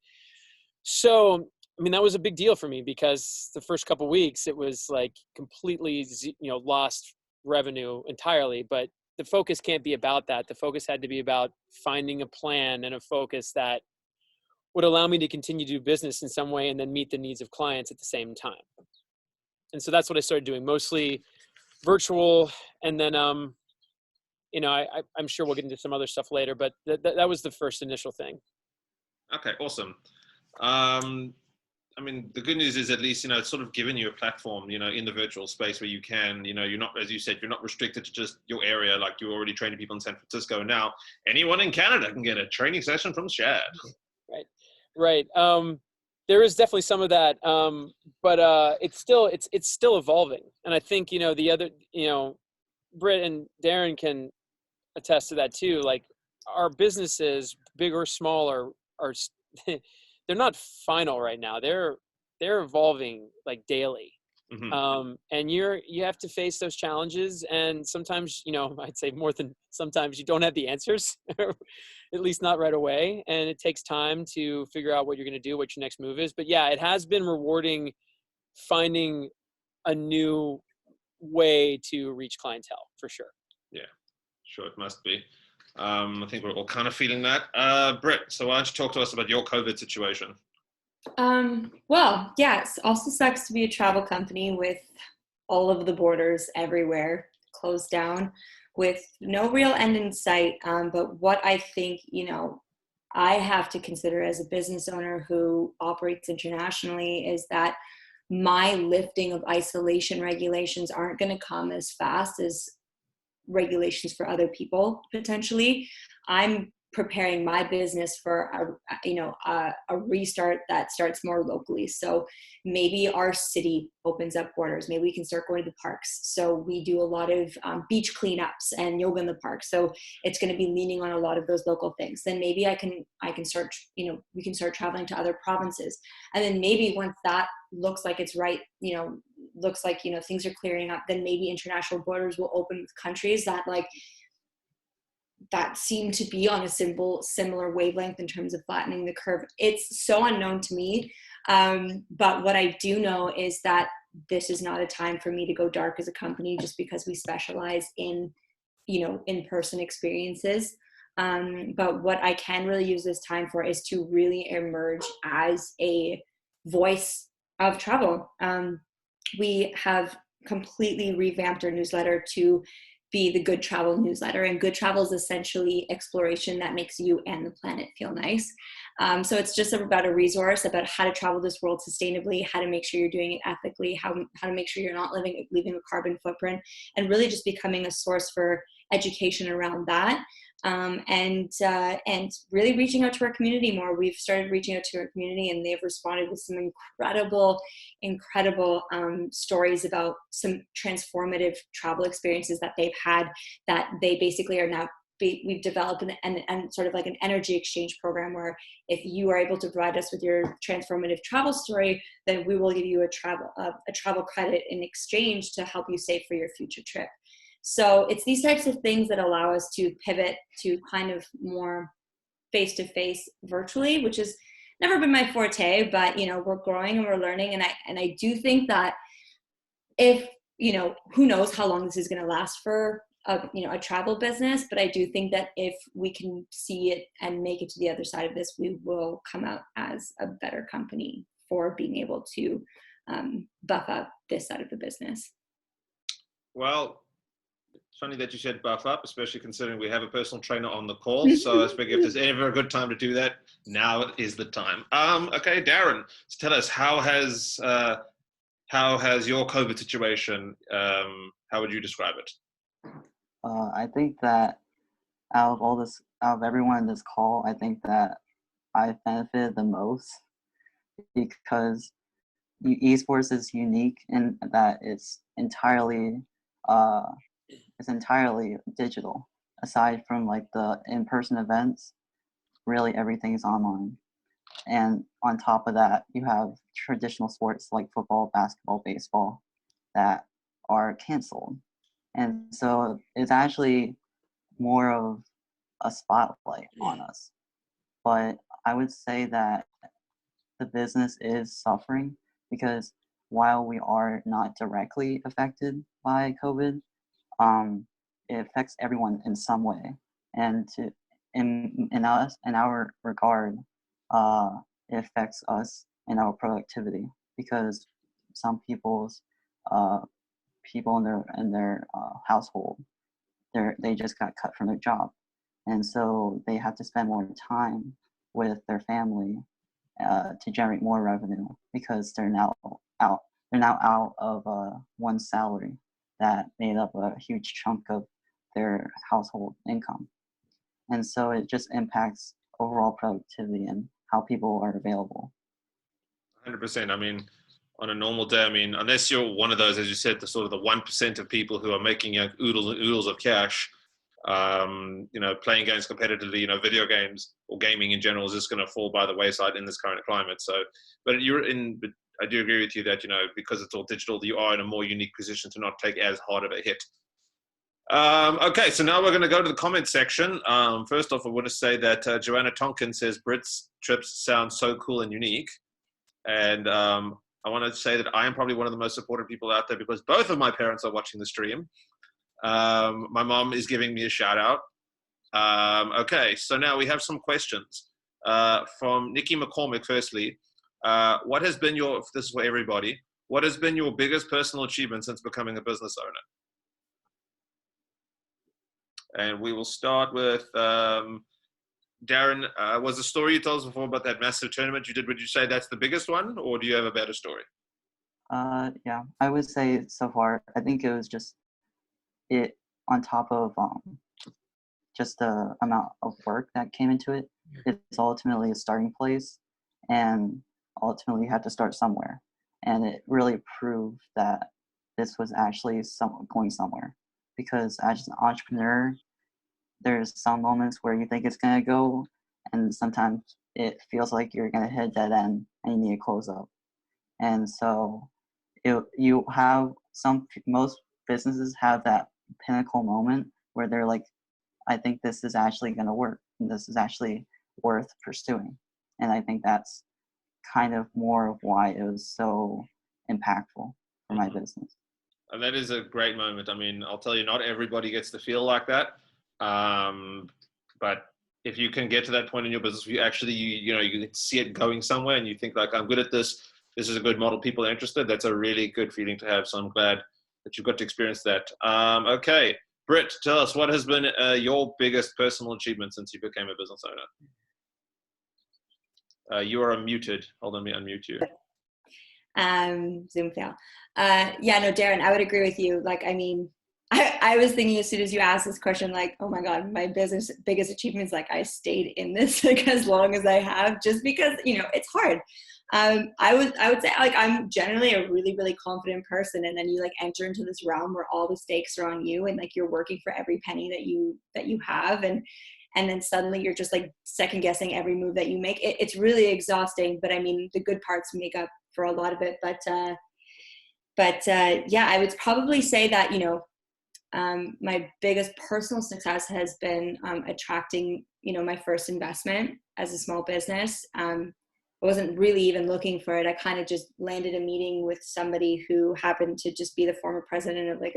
So I mean, that was a big deal for me because the first couple weeks it was like completely, lost revenue entirely. But the focus can't be about that. The focus had to be about finding a plan and a focus that would allow me to continue to do business in some way and then meet the needs of clients at the same time. And so that's what I started doing, mostly virtual. And then, I'm sure we'll get into some other stuff later, but that was the first initial thing. Okay, awesome. I mean, the good news is at least, it's sort of given you a platform, in the virtual space where you can, you're not, as you said, you're not restricted to just your area. Like you're already training people in San Francisco. And now anyone in Canada can get a training session from Shad. Right. There is definitely some of that. But it's still evolving. And I think, the other, Britt and Darren can attest to that too. Like our businesses, big or small, are they're not final right now. They're evolving like daily. Mm-hmm. And you have to face those challenges. And sometimes, I'd say more than sometimes, you don't have the answers, at least not right away. And it takes time to figure out what you're going to do, what your next move is. But yeah, it has been rewarding finding a new way to reach clientele for sure. Yeah, sure. It must be. I think we're all kind of feeling that. Britt, so why don't you talk to us about your COVID situation? Well, yes, also sucks to be a travel company with all of the borders everywhere closed down with no real end in sight. But what I think, I have to consider as a business owner who operates internationally is that my lifting of isolation regulations aren't going to come as fast as regulations for other people potentially. I'm preparing my business for a restart that starts more locally. So maybe our city opens up borders. Maybe we can start going to the parks. So we do a lot of beach cleanups and yoga in the park. So it's going to be leaning on a lot of those local things. Then maybe I can start, we can start traveling to other provinces. And then maybe once that looks like it's right, looks like, things are clearing up, then maybe international borders will open with countries that seem to be on a similar wavelength in terms of flattening the curve. It's so unknown to me. But what I do know is that this is not a time for me to go dark as a company just because we specialize in, in-person experiences. But what I can really use this time for is to really emerge as a voice of travel. We have completely revamped our newsletter to be the Good Travel newsletter, and Good Travel is essentially exploration that makes you and the planet feel nice. So it's just about a resource about how to travel this world sustainably, how to make sure you're doing it ethically, how to make sure you're not leaving a carbon footprint, and really just becoming a source for education around that. And really reaching out to our community more. We've started reaching out to our community, and they've responded with some incredible stories about some transformative travel experiences that they've had, that they basically are now, we've developed an sort of like an energy exchange program where if you are able to provide us with your transformative travel story, then we will give you a travel credit in exchange to help you save for your future trip. So it's these types of things that allow us to pivot to kind of more face-to-face virtually, which has never been my forte, but we're growing and we're learning. And I do think that if, who knows how long this is going to last for a travel business, but I do think that if we can see it and make it to the other side of this, we will come out as a better company for being able to buff up this side of the business. Well, it's funny that you said buff up, especially considering we have a personal trainer on the call. So I figure if there's ever a good time to do that, now is the time. Okay, Darren, tell us, how has your COVID situation, how would you describe it? I think that out of everyone in this call, I think that I benefited the most because esports is unique in that it's entirely digital. Aside from like the in-person events, really everything's online. And on top of that, you have traditional sports like football, basketball, baseball that are canceled. And so it's actually more of a spotlight on us. But I would say that the business is suffering, because while we are not directly affected by COVID, it affects everyone in some way. And in our regard, it affects us in our productivity, because some people in their household, they just got cut from their job, and so they have to spend more time with their family to generate more revenue, because they're now out. They're now out of one salary that made up a huge chunk of their household income, and so it just impacts overall productivity and how people are available. 100%. I mean, on a normal day, I mean, unless you're one of those, as you said, the sort of the 1% of people who are making oodles and oodles of cash, playing games competitively, video games or gaming in general is just going to fall by the wayside in this current climate. So, but I do agree with you that, because it's all digital, you are in a more unique position to not take as hard of a hit. Okay, so now we're going to go to the comment section. First off, I want to say that Joanna Tonkin says Brit's trips sound so cool and unique. And I want to say that I am probably one of the most supportive people out there, because both of my parents are watching the stream. My mom is giving me a shout out. Okay, so now we have some questions from Nikki McCormick. Firstly, what has been this is for everybody, what has been your biggest personal achievement since becoming a business owner? And we will start with Darren. Was the story you told us before about that massive tournament you did, would you say that's the biggest one, or do you have a better story? Yeah, I would say so far, I think it was just it on top of just the amount of work that came into it. It's ultimately a starting place, and ultimately you have to start somewhere. And it really proved that this was actually going somewhere, because as an entrepreneur, there's some moments where you think it's going to go, and sometimes it feels like you're going to hit a dead end and you need to close up. And so most businesses have that pinnacle moment where they're like, I think this is actually going to work, and this is actually worth pursuing. And I think that's kind of more of why it was so impactful for my business. And that is a great moment. I mean, I'll tell you, not everybody gets to feel like that. But if you can get to that point in your business, you actually, you can see it going somewhere, and you think like, I'm good at this. This is a good model. People are interested. That's a really good feeling to have. So I'm glad that you've got to experience that. Okay, Britt, tell us, what has been your biggest personal achievement since you became a business owner? You are unmuted. Hold on, let me unmute you. Zoom fail. Yeah, no, Darren, I would agree with you. Like, I mean, I was thinking as soon as you asked this question, like, oh my God, my biggest achievement is like I stayed in this like as long as I have, just because, it's hard. I would say, like, I'm generally a really, really confident person, and then you like enter into this realm where all the stakes are on you, and like you're working for every penny that you have, and then suddenly you're just like second guessing every move that you make. It's really exhausting, but I mean, the good parts make up for a lot of it. But yeah, I would probably say that, my biggest personal success has been attracting, my first investment as a small business. I wasn't really even looking for it. I kind of just landed a meeting with somebody who happened to just be the former president of like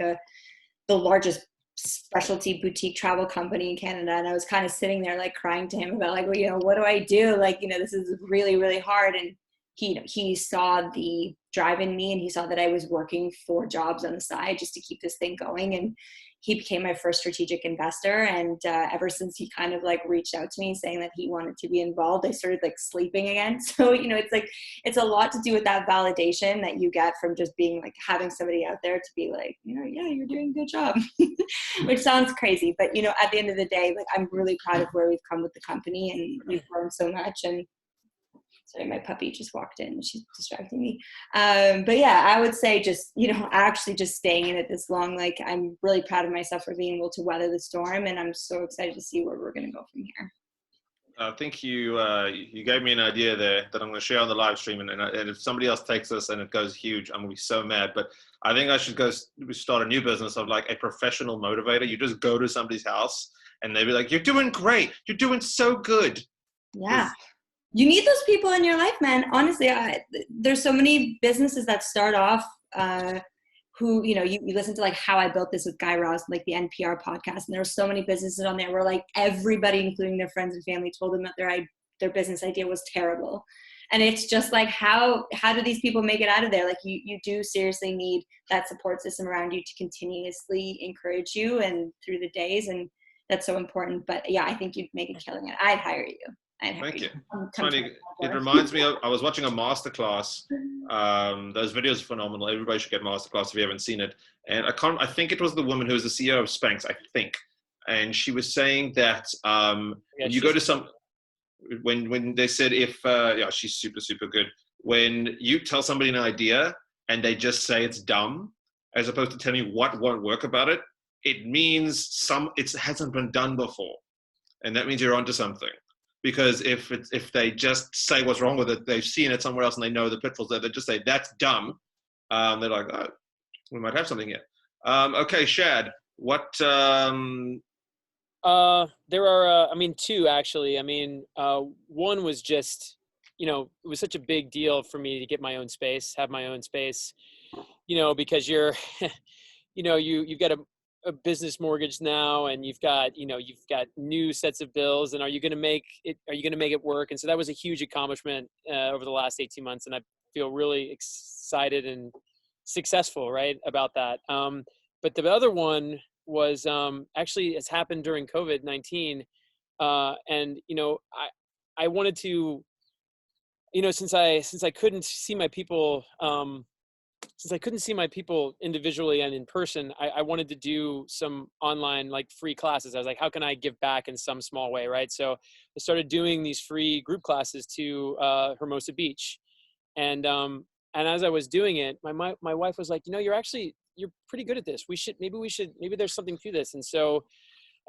the largest specialty boutique travel company in Canada. And I was kind of sitting there like crying to him about like, well, what do I do? Like, this is really, really hard. And he saw the drive in me, and he saw that I was working 4 jobs on the side just to keep this thing going. And he became my first strategic investor. And ever since he kind of like reached out to me saying that he wanted to be involved, I started like sleeping again. So, it's like, it's a lot to do with that validation that you get from just being like having somebody out there to be like, yeah, you're doing a good job, which sounds crazy. But, at the end of the day, like, I'm really proud of where we've come with the company, and we've grown so much. And sorry, my puppy just walked in. She's distracting me. But yeah, I would say just, actually just staying in it this long, like, I'm really proud of myself for being able to weather the storm, and I'm so excited to see where we're going to go from here. I think you gave me an idea there that I'm going to share on the live stream, and if somebody else takes this and it goes huge, I'm going to be so mad. But I think I should go start a new business of like a professional motivator. You just go to somebody's house and they'll be like, you're doing great. You're doing so good. Yeah. you need those people in your life, man. Honestly, there's so many businesses that start off who, you know, you listen to like How I Built This with Guy Raz, like the NPR podcast, and there were so many businesses on there where like everybody, including their friends and family, told them that their business idea was terrible. And it's just like, how do these people make it out of there? Like you do seriously need that support system around you to continuously encourage you and through the days. And that's so important. But yeah, I think you'd make a killing. I'd hire you. Thank you. Funny, it reminds me of, I was watching a masterclass. Those videos are phenomenal. Everybody should get masterclass if you haven't seen it. And I think it was the woman who was the CEO of Spanx, I think. And she was saying that when you go to some, when they said she's super, super good. When you tell somebody an idea and they just say it's dumb, as opposed to telling you what won't work about it, it means it hasn't been done before. And that means you're onto something. Because if they just say what's wrong with it, they've seen it somewhere else and they know the pitfalls there, they just say, that's dumb. They're like, oh, we might have something here. Okay, Shad, what... there are, two actually. One was just, it was such a big deal for me to get my own space, have my own space, because you're, you've got a business mortgage now, and you've got new sets of bills, and are you going to make it work? And so that was a huge accomplishment over the last 18 months. And I feel really excited and successful, right, about that. But the other one was actually it's happened during COVID-19. And, I wanted to, since I couldn't see my people, individually and in person, I wanted to do some online, like, free classes. I was like, how can I give back in some small way, right? So I started doing these free group classes to Hermosa Beach. And as I was doing it, my wife was like, you're pretty good at this. Maybe there's something to this. And so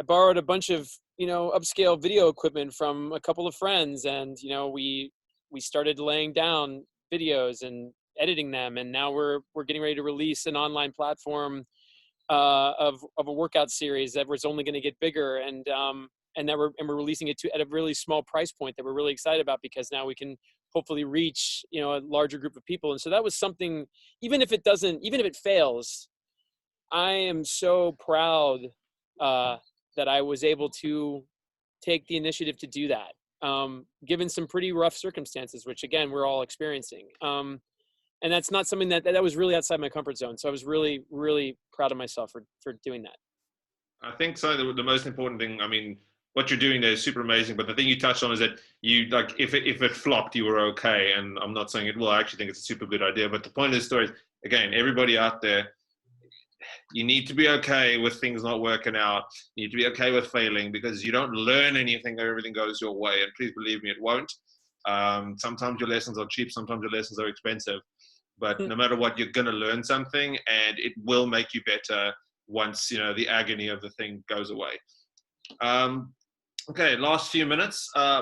I borrowed a bunch of, upscale video equipment from a couple of friends, and, we started laying down videos and editing them. And now we're getting ready to release an online platform of a workout series that was only going to get bigger. And we're releasing it at a really small price point that we're really excited about, because now we can hopefully reach, a larger group of people. And so that was something, even if it fails, I am so proud that I was able to take the initiative to do that, given some pretty rough circumstances, which again, we're all experiencing. And that's not something that was really outside my comfort zone. So I was really, really proud of myself for doing that. I think so. The most important thing, what you're doing there is super amazing. But the thing you touched on is that you, like, if it flopped, you were okay. And I'm not saying it will. I actually think it's a super good idea. But the point of the story is, again, everybody out there, you need to be okay with things not working out. You need to be okay with failing, because you don't learn anything if everything goes your way. And please believe me, it won't. Sometimes your lessons are cheap. Sometimes your lessons are expensive. But no matter what, you're going to learn something, and it will make you better once, the agony of the thing goes away. Okay, last few minutes. I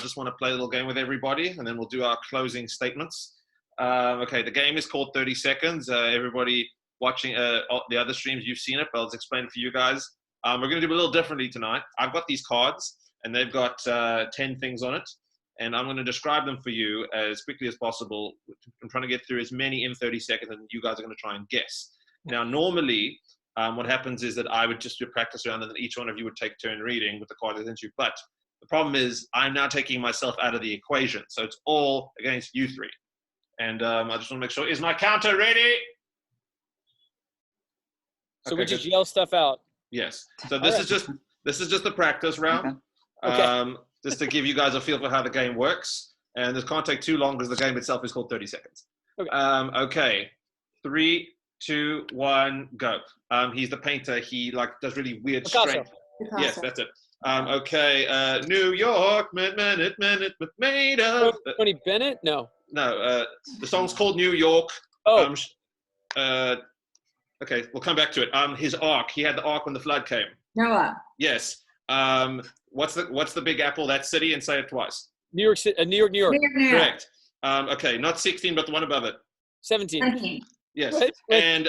just want to play a little game with everybody, and then we'll do our closing statements. Okay, the game is called 30 Seconds. Everybody watching the other streams, you've seen it, but I'll just explain it for you guys. We're going to do a little differently tonight. I've got these cards, and they've got 10 things on it. And I'm going to describe them for you as quickly as possible. I'm trying to get through as many in 30 seconds, and you guys are going to try and guess. Now, normally, what happens is that I would just do a practice round, and then each one of you would take a turn reading with the card against you. But the problem is I'm now taking myself out of the equation. So it's all against you three. And I just want to make sure. Is my counter ready? So we just yell stuff out. Yes. So this is just the practice round. Okay. Just to give you guys a feel for how the game works. And this can't take too long because the game itself is called 30 seconds. Okay. Okay. 3, 2, 1, go. He's the painter. He does really weird strength. Yes, that's it. Okay. New York, minute, made of. Tony Bennett? No. No. The song's called New York. Oh. Okay, we'll come back to it. His ark. He had the ark when the flood came. Noah. Yes. What's the Big Apple? That city, and say it twice. New York City. New York. Correct. Okay, not 16, but the one above it. 17. Yes. What? And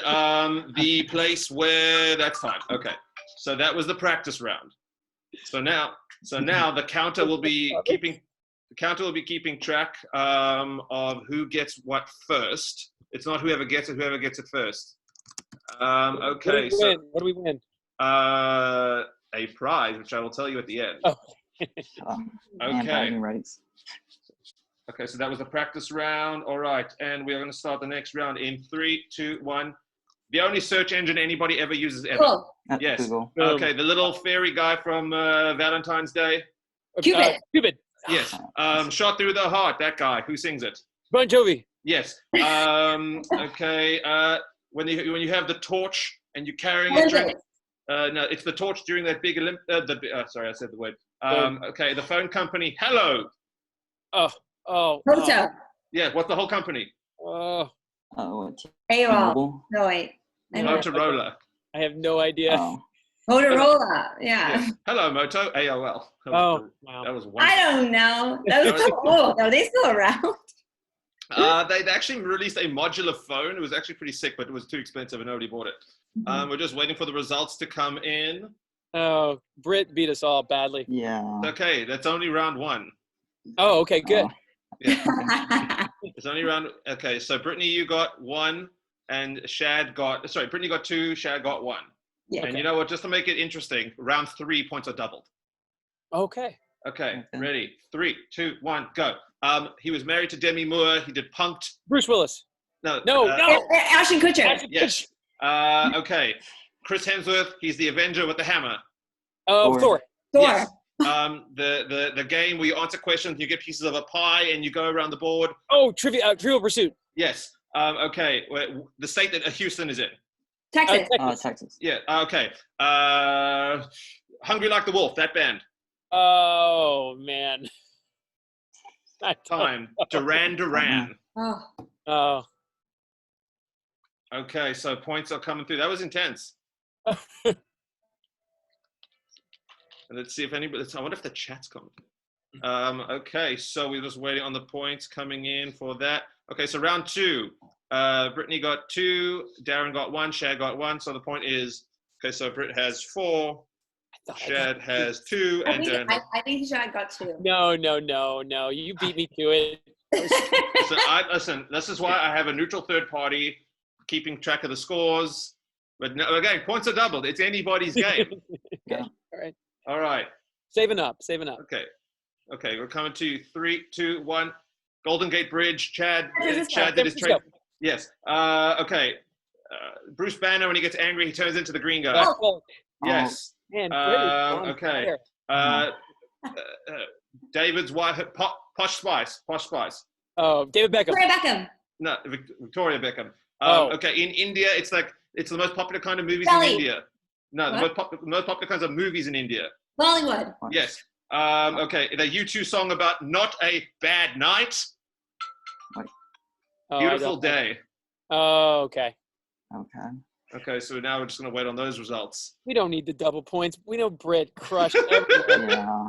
the place where that's fine. Okay. So that was the practice round. So now the counter will be Counter will be keeping track of who gets what first. It's not whoever gets it first. Okay, What do we win? A prize, which I will tell you at the end. Oh. And bragging rights. Okay, so that was the practice round. All right, and we're going to start the next round in 3, 2, 1. The only search engine anybody ever uses ever. Cool. Yes. Google. Okay, the little fairy guy from Valentine's Day. Cupid. Cupid. Yes. Shot through the heart. That guy. Who sings it? Bon Jovi. Yes. Okay. When you have the torch and you're carrying it. No, it's the torch during that big sorry, I said the word. Okay, the phone company. Hello. Moto. Yeah. What's the whole company? Oh, AOL. No, wait. Motorola. I have no idea. Oh. Motorola. Yeah. Yes. Hello, Moto. AOL. Wow. That was wonderful. I don't know. That was so old. Are they still around? They actually released a modular phone. It was actually pretty sick, but it was too expensive and nobody bought it. We're just waiting for the results to come in. Oh, Britt beat us all badly. Yeah. Okay, that's only round 1. Oh, okay, good. Yeah. It's only round. Okay, so Brittany, you got 1, and Brittany got 2, Shad got 1. Yeah. And you know what? Just to make it interesting, round 3 points are doubled. Okay. Okay, ready? 3, 2, 1, go. He was married to Demi Moore. He did Punked. Bruce Willis. No. Ashton Kutcher. Yes. Okay. Chris Hemsworth. He's the Avenger with the hammer. Thor. Yes. The game where you answer questions, you get pieces of a pie, and you go around the board. Oh, Trivial Pursuit. Yes. Okay. The state that Houston is in. Texas. Texas. Yeah. Okay. Hungry Like the Wolf. That band. Oh man. Time. Duran. Oh. Okay. So points are coming through. That was intense. Let's see if anybody. I wonder if the chat's coming. Okay. So we're just waiting on the points coming in for that. Okay. So round 2. Brittany got 2, Darren got 1, Shad got 1. So the point is, okay, so Britt has 4, Shad has 2, and Darren. I think Shad got 2. No. You beat me to it. Listen, this is why I have a neutral third party keeping track of the scores. But no, again, points are doubled. It's anybody's game. Okay. All right. Saving up. Okay, we're coming to 3, 2, 1. Golden Gate Bridge. Chad did his trade. Yes. Okay. Bruce Banner, when he gets angry, he turns into the green guy. Oh. Yes. Man, okay. David's wife, Posh Spice. Oh, David Beckham. Victoria Beckham. No, Victoria Beckham. Oh. Okay. In India, it's the most popular kind of movies Belly. in India. No, the most popular kinds of movies in India. Bollywood. Yes. Okay. The U2 song about Not a Bad Night. Beautiful Day. Oh, okay. Okay, so now we're just going to wait on those results. We don't need the double points. We know Britt crushed everyone. Yeah.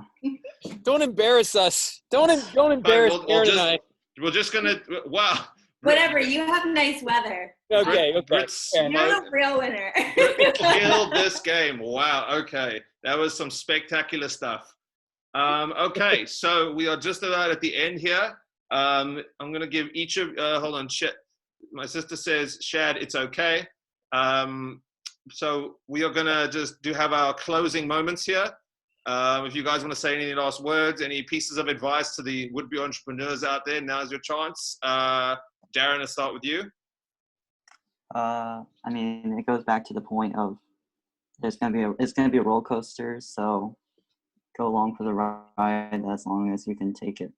Don't embarrass us. Don't embarrass Aaron and I. We're just going to, wow. Whatever, you have nice weather. Okay. You're the real winner. Britt killed this game. Wow, okay. That was some spectacular stuff. Okay, so we are just about at the end here. I'm going to give each of, hold on, shit. My sister says, Shad, it's okay. So we are going to just have our closing moments here. If you guys want to say any last words, any pieces of advice to the would-be entrepreneurs out there, now's your chance. Darren, let's start with you. I mean, it goes back to the point of it's gonna be a roller coaster, so go along for the ride as long as you can take it.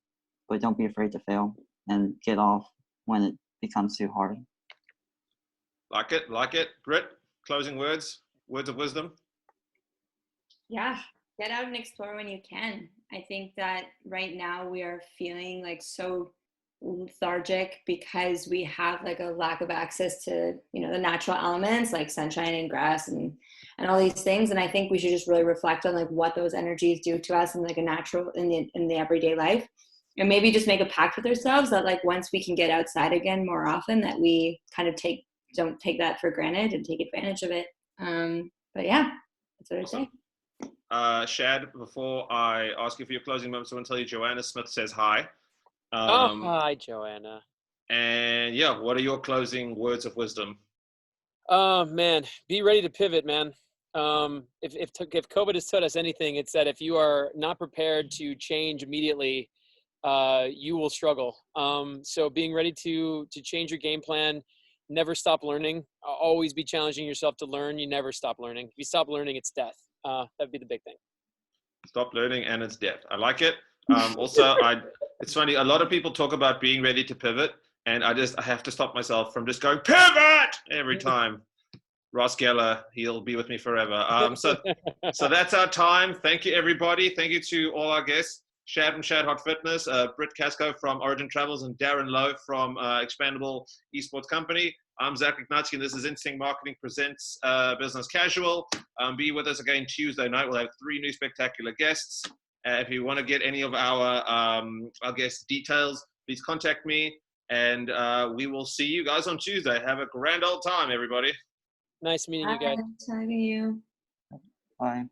But don't be afraid to fail and get off when it becomes too hard. Like it. Britt, closing words of wisdom. Yeah, get out and explore when you can. I think that right now we are feeling like so lethargic because we have like a lack of access to, the natural elements like sunshine and grass and all these things. And I think we should just really reflect on like what those energies do to us in like a natural in the everyday life. And maybe just make a pact with ourselves that like once we can get outside again more often, that we kind of don't take that for granted and take advantage of it. But yeah, that's what I say. Shad, before I ask you for your closing moments, I want to tell you Joanna Smith says hi. Hi, Joanna. And yeah, what are your closing words of wisdom? Oh man, be ready to pivot, man. If COVID has taught us anything, it's that if you are not prepared to change immediately, you will struggle. So being ready to change your game plan, never stop learning. Always be challenging yourself to learn. You never stop learning. If you stop learning, it's death. That'd be the big thing. Stop learning and it's death. I like it. Also, it's funny. A lot of people talk about being ready to pivot, and I have to stop myself from just going pivot every time. Ross Geller, he'll be with me forever. So that's our time. Thank you, everybody. Thank you to all our guests, Shad from Shad Hart Fitness, Britt Kasco from Origin Travels, and Darren Lo from Expandable E-Sports Company. I'm Zach Ignatsky, and this is Instinct Marketing Presents Business Casual. Be with us again Tuesday night. We'll have 3 new spectacular guests. If you want to get any of our guest details, please contact me, and we will see you guys on Tuesday. Have a grand old time, everybody. Nice meeting you guys. Talking to you. Bye.